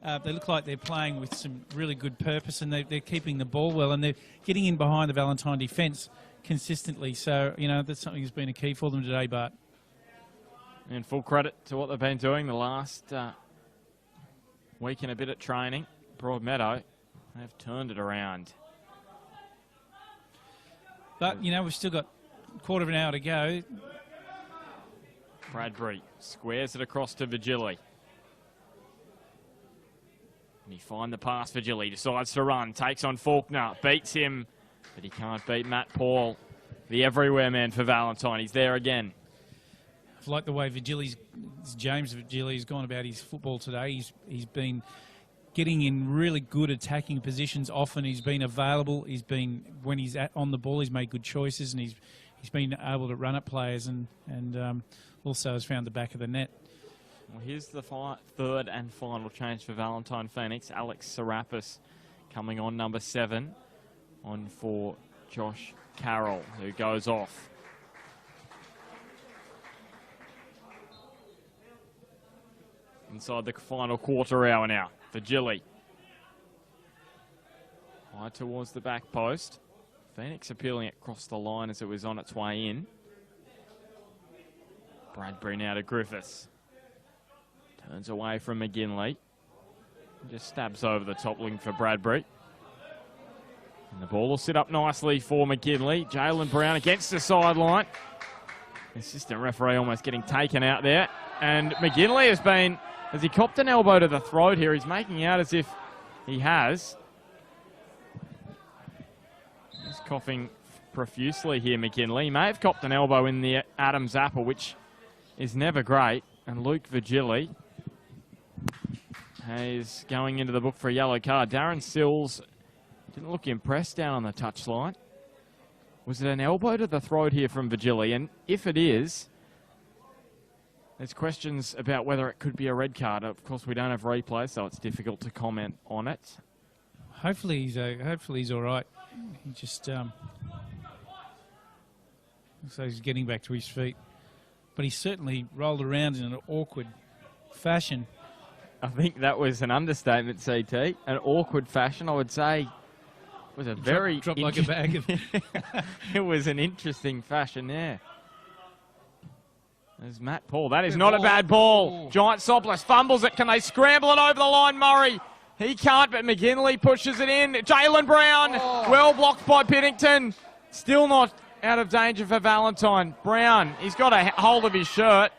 They look like they're playing with some really good purpose, and they're keeping the ball well, and they're getting in behind the Valentine defence consistently. So, that's something that's been a key for them today, Bart. And full credit to what they've been doing the last week and a bit at training. Broadmeadow, they've turned it around. But, we've still got a quarter of an hour to go. Bradbury squares it across to Vigili. And he finds the pass for Vigili, decides to run, takes on Faulkner, beats him, but he can't beat Matt Paul. the everywhere man for Valentine. He's there again. I like the way James Vigili's gone about his football today. He's been getting in really good attacking positions. Often he's been available. When he's on the ball, he's made good choices, and he's been able to run at players, and also has found the back of the net. Well, here's the third and final change for Valentine Phoenix. Alex Serapis coming on, number 7, on for Josh Carroll, who goes off. Inside the final quarter hour now for Gilly. High towards the back post. Phoenix appealing it across the line as it was on its way in. Bradbury now to Griffiths. Turns away from McGinley. Just stabs over the top looking for Bradbury. And the ball will sit up nicely for McGinley. Jalen Brown against the sideline. Assistant referee almost getting taken out there. And McGinley has he copped an elbow to the throat here? He's making out as if he has. He's coughing profusely here, McGinley. He may have copped an elbow in the Adam's apple, which is never great. And Luke Vigili is going into the book for a yellow card. Darren Sills didn't look impressed down on the touchline. Was it an elbow to the throat here from Vigili? And if it is, there's questions about whether it could be a red card. Of course, we don't have replay, so it's difficult to comment on it. Hopefully he's all right. He just so he's getting back to his feet, but he certainly rolled around in an awkward fashion. I think that was an understatement, CT. An awkward fashion, I would say. It was a very dropped like a bag of. It was an interesting fashion there. There's Matt Paul. That is not a bad ball. Giant Soplis fumbles it. Can they scramble it over the line, Murray? He can't, but McGinley pushes it in. Jalen Brown, well blocked by Piddington. Still not out of danger for Valentine. Brown, he's got a hold of his shirt.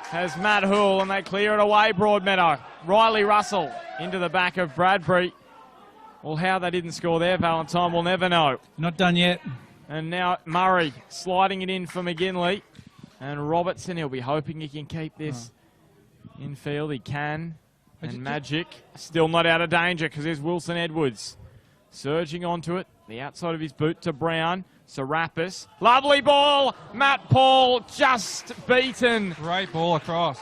Has Matt Hoole, and they clear it away, Broadmeadow. Riley Russell into the back of Bradbury. Well, how they didn't score there, Valentine, we'll never know. Not done yet. And now Murray sliding it in for McGinley. And Robertson, he'll be hoping he can keep this in field. He can. And Magic still not out of danger because there's Wilson Edwards surging onto it. The outside of his boot to Brown. Serapis. Lovely ball. Matt Paul just beaten. Great ball across.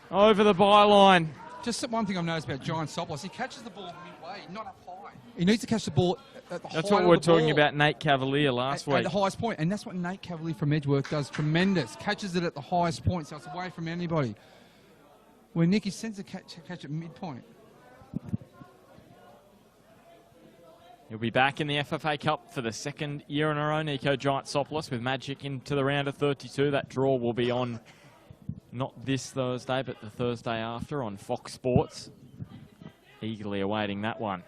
Over the byline. Just one thing I've noticed about Giant Soplis, he catches the ball midway, not up high. He needs to catch the ball at the That's height what we of were the talking ball. about Nate Cavalier last week. At the highest point, and that's what Nate Cavalier from Edgeworth does tremendous. Catches it at the highest point, so it's away from anybody. Where Nicky sends a catch at midpoint. He'll be back in the FFA Cup for the second year in a row, Nico Giant Soplis, with Magic into the round of 32. That draw will be on not this Thursday, but the Thursday after on Fox Sports. Eagerly awaiting that one.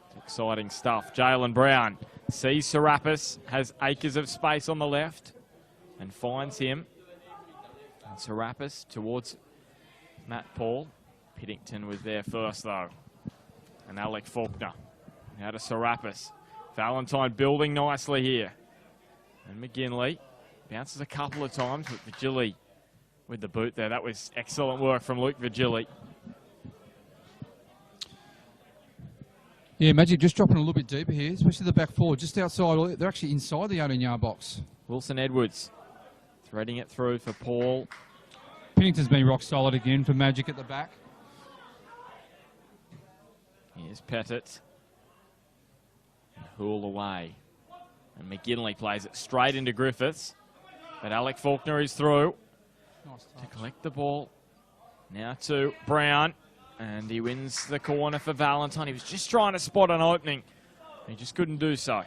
It's exciting stuff. Jalen Brown sees Serapis, has acres of space on the left, and finds him. And Serapis towards Matt Paul. Piddington was there first, though. And Alec Faulkner. Now to Serapis. Valentine building nicely here. And McGinley bounces a couple of times, but Vigili with the boot there. That was excellent work from Luke Vigili. Yeah, Magic just dropping a little bit deeper here, especially the back four, just outside. They're actually inside the 18-yard box. Wilson Edwards threading it through for Paul. Pinnington's been rock solid again for Magic at the back. Here's Pettit. Hoole away. And McGinley plays it straight into Griffiths. But Alec Faulkner is through to collect the ball. Now to Brown. And he wins the corner for Valentine. He was just trying to spot an opening. He just couldn't do so.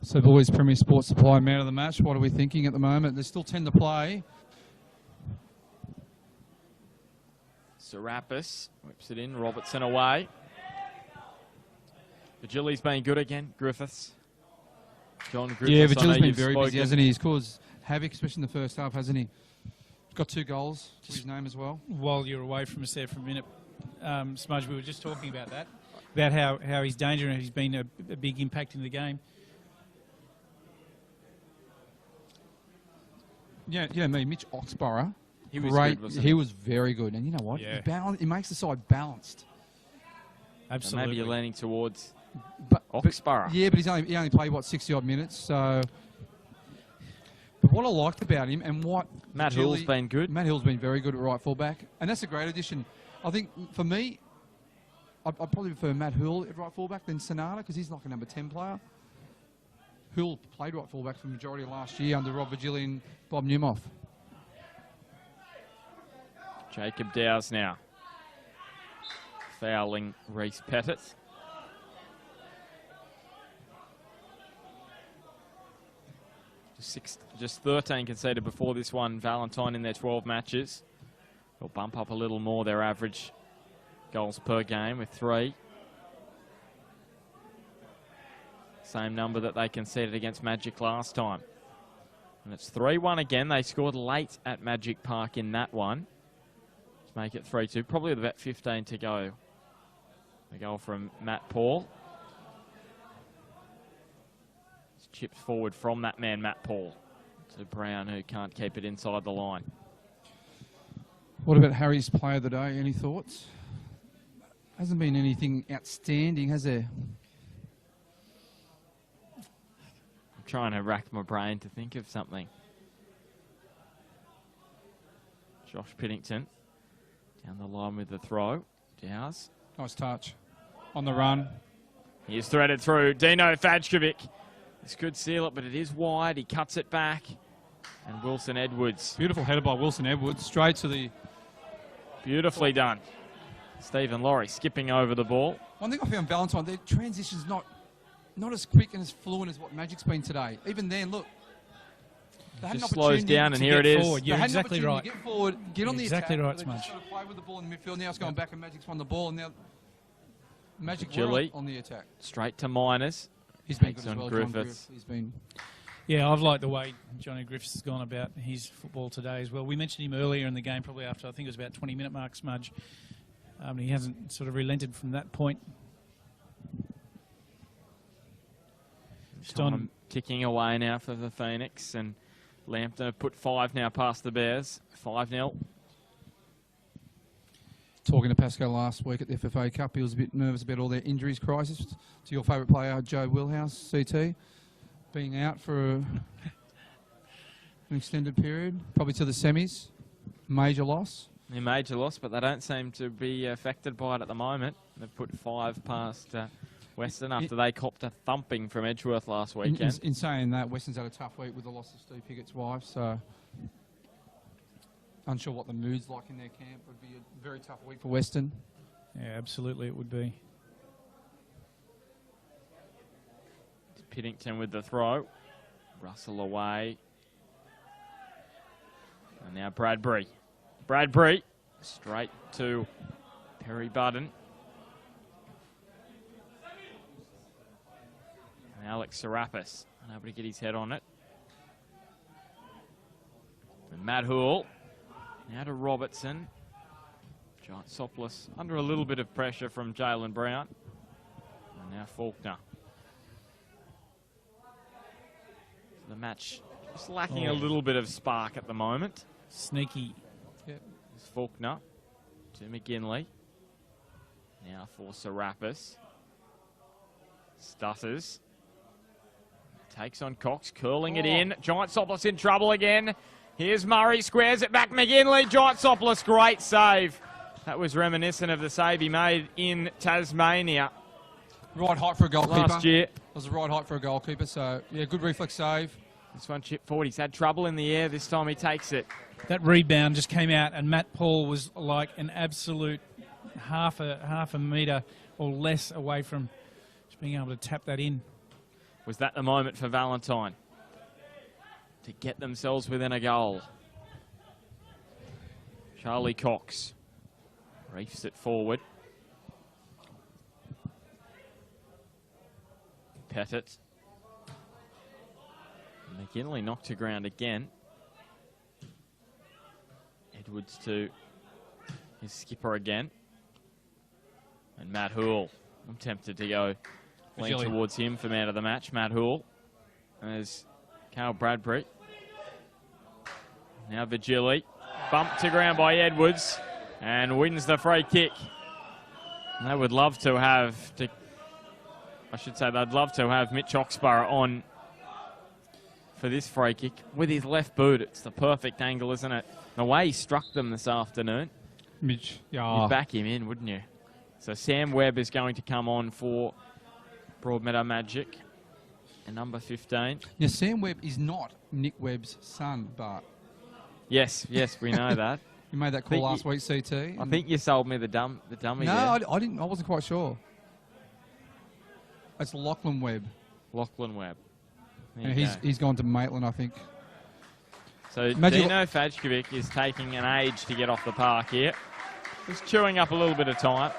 So, boys, Premier Sports Supply man of the match. What are we thinking at the moment? There's still 10 to play. Serapis whips it in. Robertson away. Vigili's been good again. Griffiths. John Griffiths. Yeah, Vigili's been very busy, hasn't he? He's caused havoc, especially in the first half, hasn't he? He's got 2 goals to his name as well. While you're away from us there for a minute, Smudge, we were just talking about that. about how he's dangerous and he's been a big impact in the game. Yeah, Mitch Oxborough. He was great. good, wasn't He was very good. And you know what? Yeah. He makes the side balanced. Absolutely. So maybe you're leaning towards But Oxborough. Yeah, but he only played, what, 60-odd minutes, so... But what I liked about him and what... Matt Hill's been good. Matt Hill's been very good at right fullback. And that's a great addition. I think, for me, I'd probably prefer Matt Hill at right fullback than Sonata, because he's like a number 10 player. Hill played right fullback for the majority of last year under Rob Virgili and Bob Newmoff. Jacob Dowes now. Fouling Reece Pettit. Just 13 conceded before this one. Valentine in their 12 matches. They'll bump up a little more their average goals per game with 3. Same number that they conceded against Magic last time. And it's 3-1 again. They scored late at Magic Park in that one. Let's make it 3-2. Probably with about 15 to go. A goal from Matt Paul. It's chipped forward from that man, Matt Paul, to Brown, who can't keep it inside the line. What about Harry's player of the day? Any thoughts? Hasn't been anything outstanding, has there? I'm trying to rack my brain to think of something. Josh Piddington down the line with the throw. Dowes. Nice touch. On the run. He's threaded through. Dino Fajkovic. This could seal it, but it is wide. He cuts it back. And Wilson Edwards. Beautiful header by Wilson Edwards. Straight to the... Beautifully done. Stephen Laurie skipping over the ball. One thing I found Valentine, their transition's not as quick and as fluent as what Magic's been today. Even then, look. They had Just an slows opportunity down, to and here get it is. forward. You're They had an exactly opportunity right. to get forward, get on the Exactly attack. right, They just Smudge. sort of play with the ball in the midfield. Now it's going back and Magic's won the ball, and now Magic Gilly. were on the attack. Straight to Miners. He's been Takes good as on well, Griffiths. John Griff. He's been... Yeah, I've liked the way Johnny Griffiths has gone about his football today as well. We mentioned him earlier in the game, probably after, I think it was about 20-minute mark, Smudge. He hasn't sort of relented from that point. Time ticking away now for the Phoenix, and Lambton have put 5 now past the Bears. 5-0. Talking to Pascal last week at the FFA Cup, he was a bit nervous about all their injuries crisis. To your favourite player, Joe Wilhouse, CT, being out for an extended period, probably to the semis. Major loss. A major loss, but they don't seem to be affected by it at the moment. They've put 5 past Western after they copped a thumping from Edgeworth last weekend. In saying that, Western's had a tough week with the loss of Steve Pickett's wife, so unsure what the mood's like in their camp. Would be a very tough week for Western. Yeah, absolutely it would be. Piddington with the throw. Russell away. And now Bradbury. Bradbury straight to Perry Budden. And Alex Serapis unable to get his head on it. And Matt Hoole. Now to Robertson. Giant Soplis under a little bit of pressure from Jalen Brown. And now Faulkner. The match just lacking a little bit of spark at the moment. Sneaky. Yep. It's Faulkner to McGinley. Now for Serapis. Stutters. Takes on Cox, curling it in. Giant Soplis in trouble again. Here's Murray, squares it back. McGinley, Giant Soplis, great save. That was reminiscent of the save he made in Tasmania Right height for a goalkeeper. last year. It was the right height for a goalkeeper, so yeah, good reflex save. This one chipped forward. He's had trouble in the air. This time he takes it. That rebound just came out, and Matt Paul was like an absolute half a metre or less away from just being able to tap that in. Was that the moment for Valentine to get themselves within a goal? Charlie Cox reefs it forward. Pettit. McGinley knocked to ground again. Edwards to his skipper again. And Matt Hoole I'm tempted to go lean Vigili. towards him for man of the match, Matt Houle. There's Carl Bradbury. Now Vigili. Bumped to ground by Edwards and wins the free kick. And they would love to have, they'd love to have Mitch Oxborough on for this free kick with his left boot. It's the perfect angle, isn't it? The way he struck them this afternoon, Mitch, you'd back him in, wouldn't you? So Sam Webb is going to come on for Broadmeadow Magic, and number 15. Now, Sam Webb is not Nick Webb's son, Bart. Yes, we know that. You made that call last week, CT. I think you sold me the dummy. No, there. I didn't. I wasn't quite sure. It's Lachlan Webb. Lachlan Webb. There And you he's gone to Maitland, I think. So Imagine Dino Fajkovic is taking an age to get off the park here. Just chewing up a little bit of time.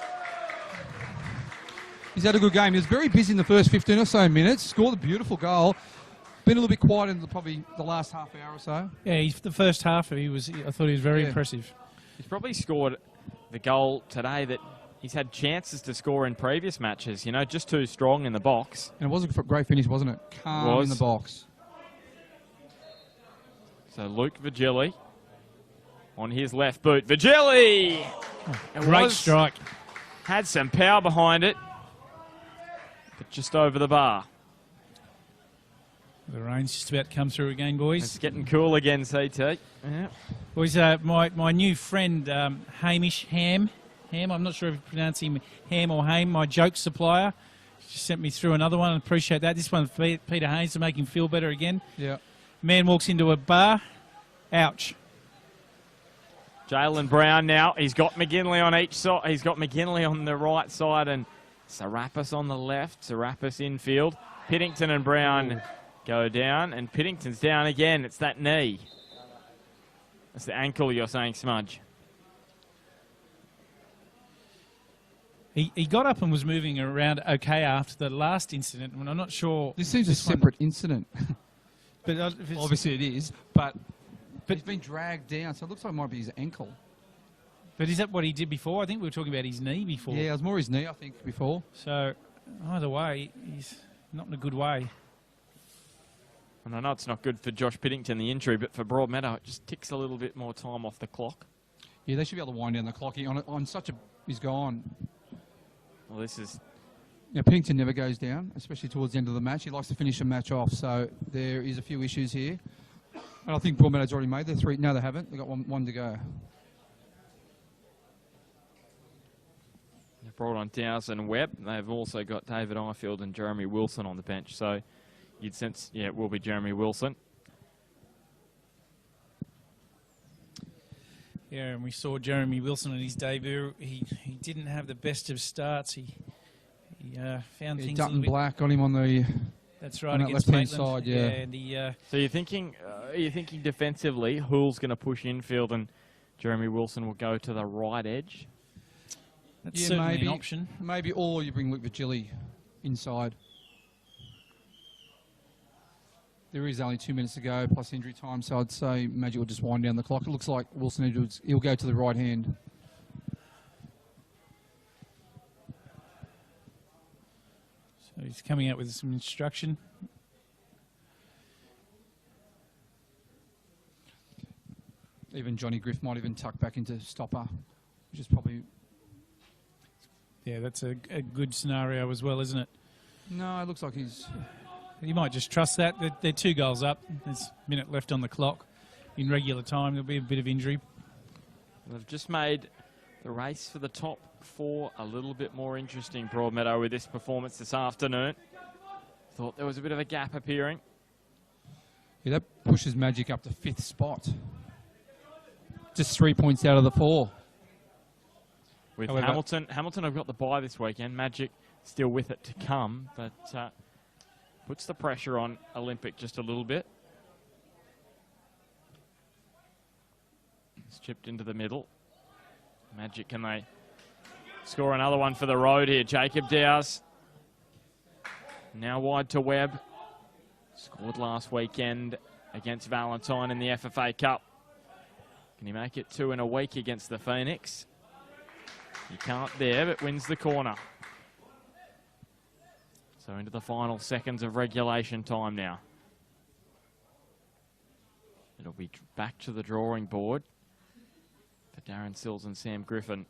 He's had a good game. He was very busy in the first 15 or so minutes. Scored a beautiful goal. Been a little bit quiet in probably the last half hour or so. Yeah, the first half, I thought he was very impressive. He's probably scored the goal today that he's had chances to score in previous matches. You know, just too strong in the box. And it was a great finish, wasn't it? Calm in the box. So Luke Vigili on his left boot. Vigili! Great strike. Had some power behind it, but just over the bar. The rain's just about to come through again, boys. It's getting cool again, CT. Yeah. Boys, my new friend, Hamish Ham, I'm not sure if you pronounce him Ham or Haim, my joke supplier, just sent me through another one. I appreciate that. This one for Peter Haynes to make him feel better again. Yeah. Man walks into a bar. Ouch. Jalen Brown now. He's got McGinley on each side. He's got McGinley on the right side and Serapis on the left. Serapis infield. Piddington and Brown go down, and Piddington's down again. It's that knee. That's the ankle, you're saying, Smudge. He got up and was moving around okay after the last incident, and I'm not sure. This seems a separate incident. But obviously it is, but he's been dragged down, so it looks like it might be his ankle. But is that what he did before? I think we were talking about his knee before. Yeah, it was more his knee, I think, before. So, either way, he's not in a good way. And I know it's not good for Josh Piddington, the injury, but for Broadmeadow, it just ticks a little bit more time off the clock. Yeah, they should be able to wind down the clock. On such a... He's gone. Well, this is... Now, Piddington never goes down, especially towards the end of the match. He likes to finish a match off, so there is a few issues here. And I think Broadmeadow's already made their three. No, they haven't. They've got one to go. They've brought on Dowse and Webb. They've also got David Ifield and Jeremy Wilson on the bench, so you'd sense, yeah, it will be Jeremy Wilson. Yeah, and we saw Jeremy Wilson in his debut. He didn't have the best of starts. He found things Dutton a little bit... Black got him on the... That's right, on against that left-hand Maitland. side, yeah. And he, So you're thinking defensively, Hoole's going to push infield and Jeremy Wilson will go to the right edge? That's certainly an option. Maybe, or you bring Luke Vigili inside. There is only 2 minutes to go, plus injury time, so I'd say Magic will just wind down the clock. It looks like Wilson, he'll go to the right hand. So he's coming out with some instruction. Even Johnny Griff might even tuck back into stopper, which is probably... Yeah, that's a good scenario as well, isn't it? No, it looks like he's... You might just trust that. They're 2 goals up. There's a minute left on the clock. In regular time, there'll be a bit of injury. They've just made the race for the top 4 a little bit more interesting, Broadmeadow, with this performance this afternoon. Thought there was a bit of a gap appearing. Yeah, that pushes Magic up to 5th spot. Just 3 points out of the 4. With Hamilton have got the bye this weekend. Magic still with it to come, but puts the pressure on Olympic just a little bit. It's chipped into the middle. Magic, can they score another one for the road here? Jacob Dowse. Now wide to Webb. Scored last weekend against Valentine in the FFA Cup. Can he make it 2 in a week against the Phoenix? He can't there, but wins the corner. So into the final seconds of regulation time now. It'll be back to the drawing board for Darren Sills and Sam Griffin.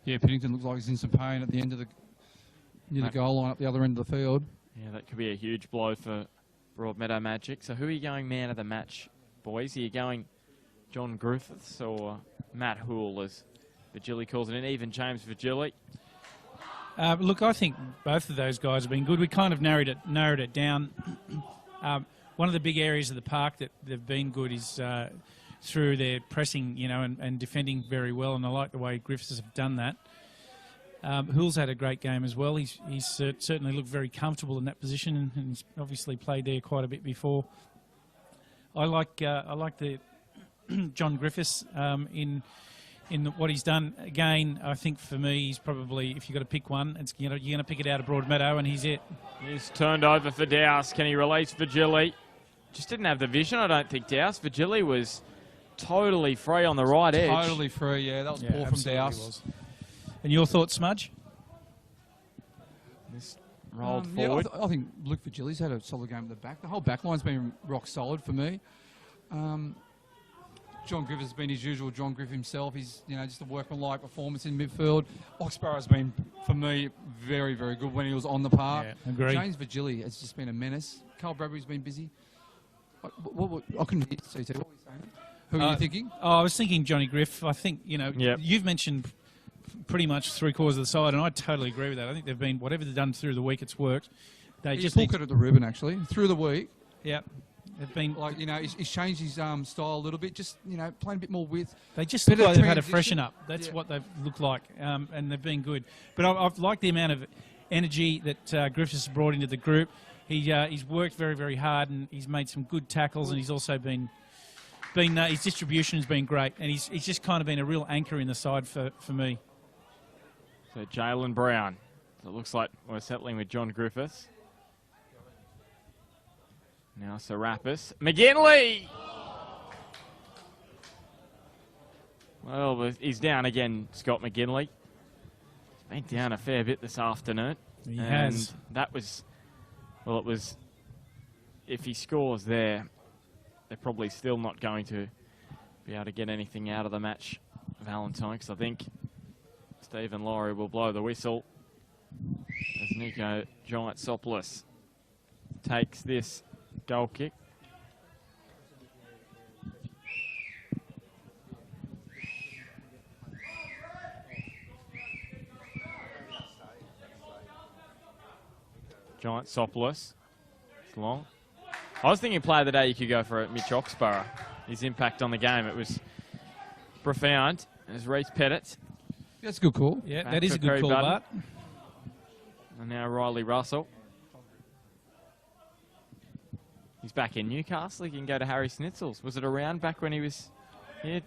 Yeah, Pennington looks like he's in some pain at the end of near the goal line up the other end of the field. Yeah, that could be a huge blow for Broadmeadow Magic. So who are you going man of the match, boys? Are you going John Griffiths or Matt Houle, as Vigili calls it, and even James Vigili? Look, I think both of those guys have been good. We kind of narrowed it down. One of the big areas of the park that they've been good is through their pressing, you know, and defending very well, and I like the way Griffiths have done that. Houle's had a great game as well. He's certainly looked very comfortable in that position, and he's obviously played there quite a bit before. I like the John Griffiths in what he's done. Again, I think for me, he's probably, if you've got to pick one, you're going to pick it out of Broadmeadow, and he's it. He's turned over for Dowse. Can he release Vigili? Just didn't have the vision, I don't think, Dowse. Vigili was totally free on the right edge. Totally free, yeah. That was poor from Dowse. And your thoughts, Smudge? This rolled Yeah, forward. I think Luke Vigili's had a solid game at the back. The whole back line's been rock solid for me. John Griffiths has been his usual John Griffith himself. He's, you know, just a workmanlike performance in midfield. Oxborough's been, for me, very, very good when he was on the park. Yeah, agree. James Vigili has just been a menace. Carl Bradbury's been busy. I couldn't hear CT. What were you saying? Who are you thinking? Oh, I was thinking Johnny Griff. I think, you know, Yep. You've mentioned pretty much 3/4 of the side, and I totally agree with that. I think they've been, whatever they've done through the week, it's worked. They He just took it at the ribbon, actually, through the week. Yeah. They've been, Like, you know, he's changed his style a little bit, just, you know, playing a bit more width. they just Bit look of like they've had a transition. freshen up. That's Yeah. what they've looked like, and they've been good. But I've liked the amount of energy that Griffiths has brought into the group. He's worked very, very hard, and he's made some good tackles, and he's also been his distribution has been great, and he's just kind of been a real anchor in the side for me. So Jalen Brown. So it looks like we're settling with John Griffiths. Now Serapis. McGinley! Well, he's down again, Scott McGinley. He's been down a fair bit this afternoon. He and has. That was, well, it was, if he scores there, they're probably still not going to be able to get anything out of the match, Valentine, because I think Stephen Laurie will blow the whistle as Nico Giantsopoulos takes this goal kick. Giantsopoulos. It's long. I was thinking player of the day you could go for Mitch Oxborough. His impact on the game, it was profound. As Reece Pettit. That's a good call. Yeah, Back that is for a good Craig call, Budden. Bart. And now Riley Russell. He's back in Newcastle. He can go to Harry Snitzel's. Was it around back when he was here?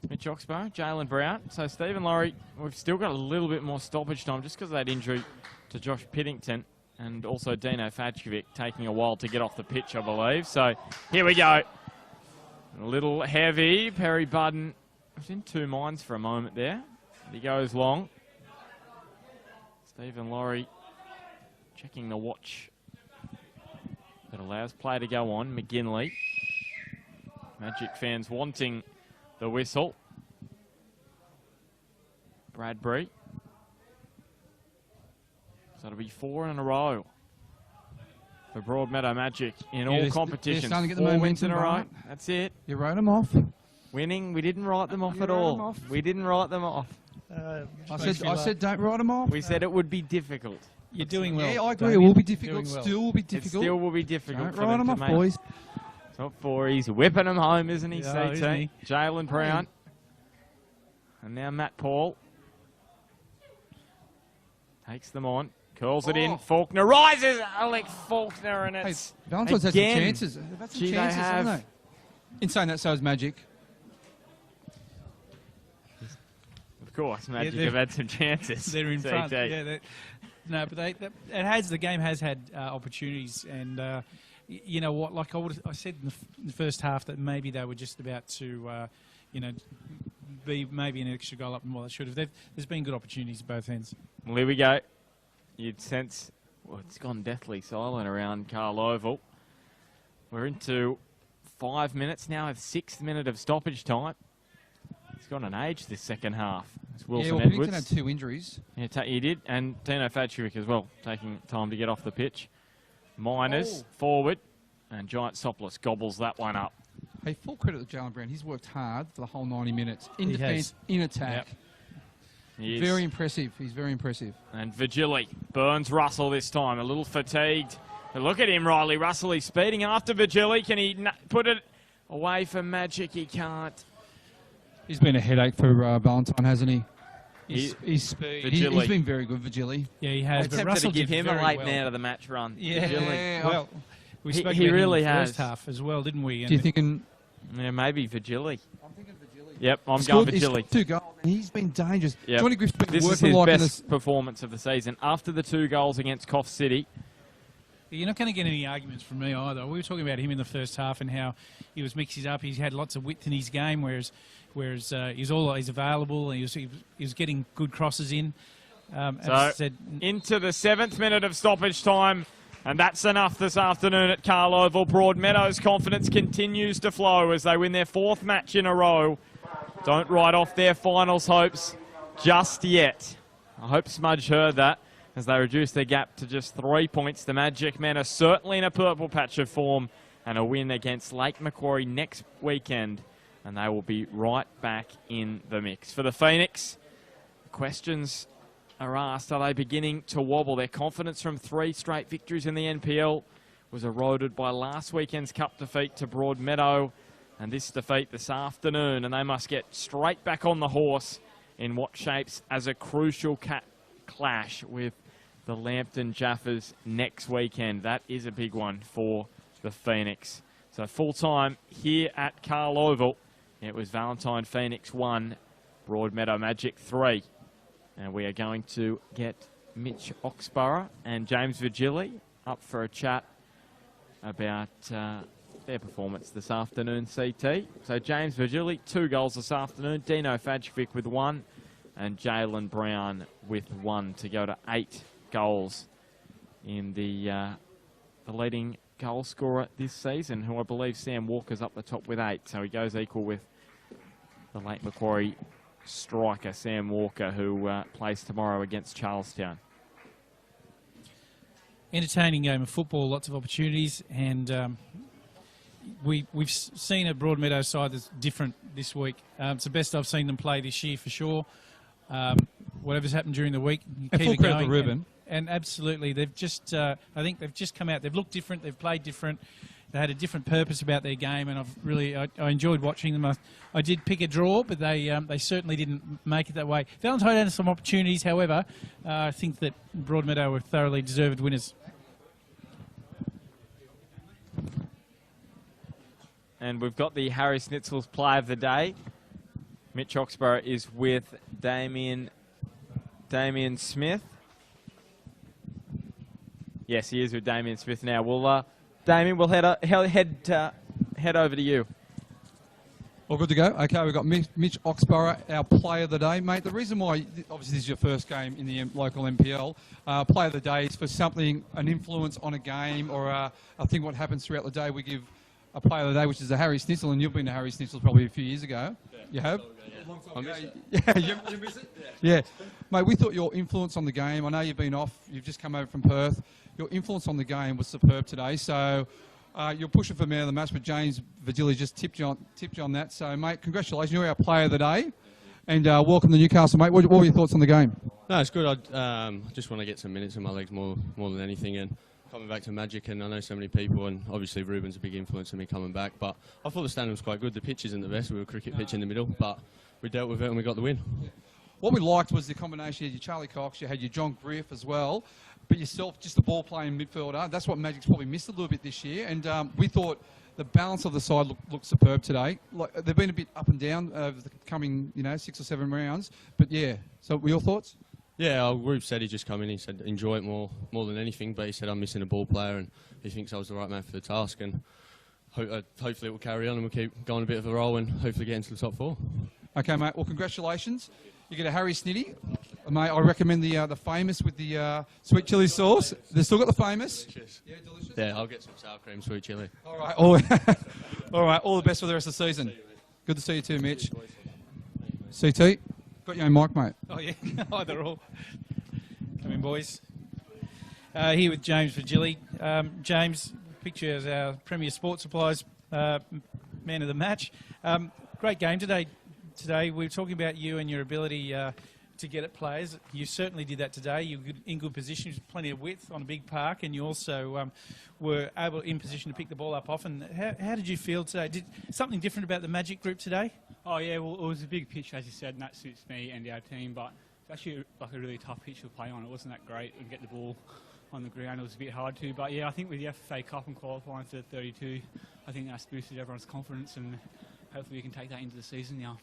Mitch Oxborough, Jalen Brown. So Stephen Laurie, we've still got a little bit more stoppage time just because of that injury to Josh Piddington and also Dino Fajkovic taking a while to get off the pitch, I believe. So here we go. A little heavy. Perry Budden was in two minds for a moment there. He goes long. Stephen Laurie checking the watch that allows play to go on. McGinley. Magic fans wanting the whistle. Bradbury. So it'll be 4 in a row for Broadmeadow Magic in all competitions. starting to get the 4 wins in a momentum, row. right? That's it. You wrote him off. Winning, we didn't write them off You at wrote all. them off. We didn't write them off. I said don't write him off. We said it would be difficult. You're doing well. Yeah, I agree. It Damien. will be difficult. Doing well. Still will be It difficult. still will be difficult Don't for write them him to off, make. boys. Top 4, he's whipping them home, isn't he, Yeah, CT? isn't he? Jalen Brown. And now Matt Paul. Takes them on. Curls it in. Faulkner rises. Alec Faulkner, and Hey, it's Valentine's had some again. chances. They've had some Gee, they chances, haven't have. they? In saying that, so has Magic. Of course, Magic they've- have had some chances. They're in front. CT. Yeah, no, but the game has had opportunities, and you know what? Like I said in the first half, that maybe they were just about to, you know, be maybe an extra goal up than what they should have. There's been good opportunities at both ends. Well, here we go. You'd sense, well, it's gone deathly silent around Carl Oval. We're into 5 minutes now, a 6th minute of stoppage time. It's gone an age this second half. It's Wilson Edwards. Pennington had 2 injuries. Yeah, he did, and Dino Fadjevic as well, taking time to get off the pitch. Miners forward, and Giant Soplis gobbles that one up. Hey, full credit to Jalen Brown. He's worked hard for the whole 90 minutes. In defence, in attack. Yep. Very impressive. He's very impressive. And Vigili burns Russell this time, a little fatigued. But look at him, Riley Russell. He's speeding after Vigili. Can he put it away for Magic? He can't. He's been a headache for Valentine, hasn't he? His speed. He's been very good, Vigili. Yeah, he has. But Russell to give him a late man of the match run. Yeah, well, we spoke he about really him in the has. first half as well, didn't we? Do you thinking? Yeah, maybe Vigili. I'm thinking Vigili. Yep, I'm going Vigili. He's 2 goals, and he's been dangerous. Yep. Johnny Griff's been This is working his like best performance of the season. After the 2 goals against Coff City. You're not going to get any arguments from me either. We were talking about him in the first half and how he was mixing up. He's had lots of width in his game, whereas he's always available. And he was getting good crosses in. As I said, into the 7th minute of stoppage time, and that's enough this afternoon at Carl Oval. Broadmeadow's confidence continues to flow as they win their 4th match in a row. Don't write off their finals hopes just yet. I hope Smudge heard that. As they reduce their gap to just 3 points, the Magic Men are certainly in a purple patch of form, and a win against Lake Macquarie next weekend, and they will be right back in the mix. For the Phoenix, questions are asked, are they beginning to wobble? Their confidence from 3 straight victories in the NPL was eroded by last weekend's cup defeat to Broadmeadow, and this defeat this afternoon, and they must get straight back on the horse in what shapes as a crucial clash with the Lambton Jaffers next weekend. That is a big one for the Phoenix. So full time here at Carl Oval. It was Valentine Phoenix 1, Broadmeadow Magic 3. And we are going to get Mitch Oxborough and James Vigili up for a chat about their performance this afternoon, CT. So James Vigili, 2 goals this afternoon. Dino Fadjevic with 1. And Jalen Brown with 1 to go to 8 goals in the leading goal scorer this season, who I believe Sam Walker's up the top with 8. So he goes equal with the Lake Macquarie striker, Sam Walker, who plays tomorrow against Charlestown. Entertaining game of football, lots of opportunities, and we've seen a Broadmeadow side that's different this week. It's the best I've seen them play this year for sure. Whatever's happened during the week, you keep it going. The ribbon. And absolutely, they've just, I think they've just come out. They've looked different. They've played different. They had a different purpose about their game, and I enjoyed watching them. I did pick a draw, but they certainly didn't make it that way. Valentine had some opportunities, however. I think that Broadmeadow were thoroughly deserved winners. And we've got the Harry Snitzel's Play of the Day. Mitch Oxborough is with Damien Smith. Yes, he is with Damien Smith now. Well, Damien, we'll head over to you. All good to go. Okay, we've got Mitch Oxborough, our Player of the Day. Mate, the reason why, obviously this is your first game in the local NPL, Player of the Day is for something, an influence on a game, or I think what happens throughout the day. We give a Player of the Day, which is a Harry Snitzel, and you've been to Harry Snitzel probably a few years ago. Yeah, you have? Yeah, you miss it? Yeah. Mate, we thought your influence on the game, I know you've been off, you've just come over from Perth, your influence on the game was superb today, so you're pushing for man of the match, but James Vigili just tipped you on that. So, mate, congratulations, you're our Player of the Day, and welcome to Newcastle, mate. What were your thoughts on the game? No, it's good. I just want to get some minutes in my legs more than anything, and coming back to Magic, and I know so many people, and obviously Ruben's a big influence on me coming back, but I thought the standing was quite good. The pitch isn't the best. We were a cricket pitch in the middle, but we dealt with it and we got the win. What we liked was the combination. You had your Charlie Cox, you had your John Griff as well, but yourself, just the ball-playing midfielder. That's what Magic's probably missed a little bit this year, and we thought the balance of the side looked superb today. Like, they've been a bit up and down over the coming, 6 or 7 rounds, but yeah. So, your thoughts? Yeah, our group said he just come in. He said enjoy it more than anything. But he said I'm missing a ball player, and he thinks I was the right man for the task. And hopefully it will carry on and we'll keep going a bit of a roll and hopefully get into the top 4. Okay, mate. Well, congratulations. You get a Harry Snitty. Mate, I recommend the famous with the sweet chili sauce. They've still got the famous. Delicious. Yeah, delicious. Yeah, I'll get some sour cream sweet chili. All right. All right. All the best for the rest of the season. Good to see you too, Mitch. CT, got your own mic, mate. Oh, yeah. Either or. Come in, boys. Here with James Virgili. James, picture as our Premier Sports Supplies man of the match. Great game today. Today we were talking about you and your ability to get at players. You certainly did that today. You were in good position, plenty of width on a big park, and you also were able in position to pick the ball up often. How did you feel today? Did something different about the Magic group today? Oh yeah, well it was a big pitch as you said, and that suits me and our team. But it's actually like a really tough pitch to play on. It wasn't that great and get the ball on the ground. It was a bit hard to. But yeah, I think with the FFA Cup and qualifying for the 32, I think that's boosted everyone's confidence, and hopefully we can take that into the season now.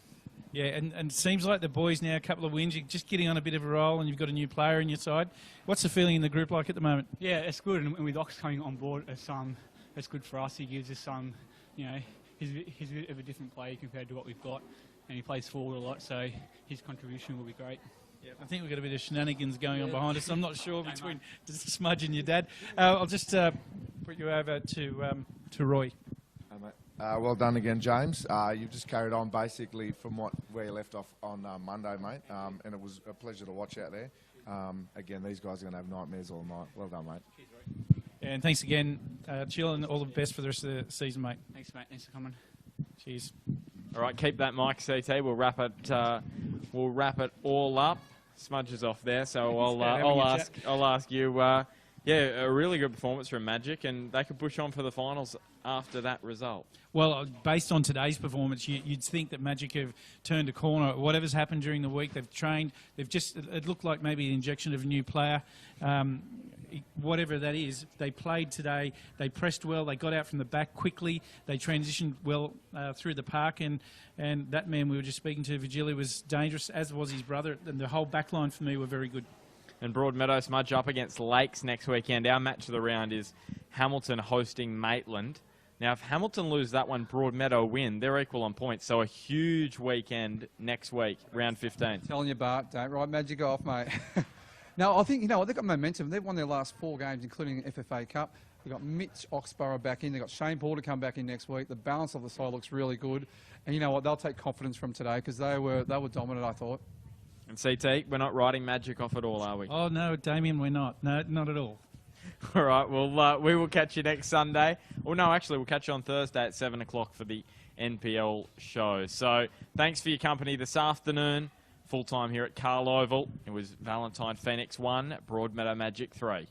Yeah, and it seems like the boys now, a couple of wins, you're just getting on a bit of a roll and you've got a new player in your side. What's the feeling in the group like at the moment? Yeah, it's good, and with Ox coming on board, it's good for us. He gives us some, you know, he's a bit of a different player compared to what we've got, and he plays forward a lot, so his contribution will be great. Yeah, I think we've got a bit of shenanigans going on behind us. I'm not sure between Smudge and your dad. I'll just put you over to Roy. Well done again, James. You've just carried on basically from where you left off on Monday, mate, and it was a pleasure to watch out there. Again, these guys are going to have nightmares all night. Well done, mate. Yeah, and thanks again, Chill, and all the best for the rest of the season, mate. Thanks, mate. Thanks for coming. Cheers. All right, keep that mic, CT. We'll wrap it all up. Smudge is off there, so I'll ask you. Yeah, a really good performance from Magic, and they could push on for the finals after that result. Well, based on today's performance, you'd think that Magic have turned a corner. Whatever's happened during the week, they've trained. It looked like maybe the injection of a new player. Whatever that is, they played today. They pressed well. They got out from the back quickly. They transitioned well through the park, and that man we were just speaking to, Virgili, was dangerous, as was his brother. And the whole back line for me were very good. And Broadmeadow Smudge up against Lakes next weekend. Our match of the round is Hamilton hosting Maitland. Now, if Hamilton lose that one, Broadmeadow win, they're equal on points. So a huge weekend next week, round 15. Telling you, Bart, don't write Magic off, mate. Now, I think, you know what, they've got momentum. They've won their last 4 games, including the FFA Cup. They've got Mitch Oxborough back in. They've got Shane Porter come back in next week. The balance of the side looks really good. And you know what, they'll take confidence from today because they were dominant, I thought. And CT, we're not writing Magic off at all, are we? Oh, no, Damien, we're not. No, not at all. All right, well, we will catch you next Sunday. Well, no, actually, we'll catch you on Thursday at 7 o'clock for the NPL show. So thanks for your company this afternoon. Full time here at Carl Oval. It was Valentine Phoenix 1, Broadmeadow Magic 3.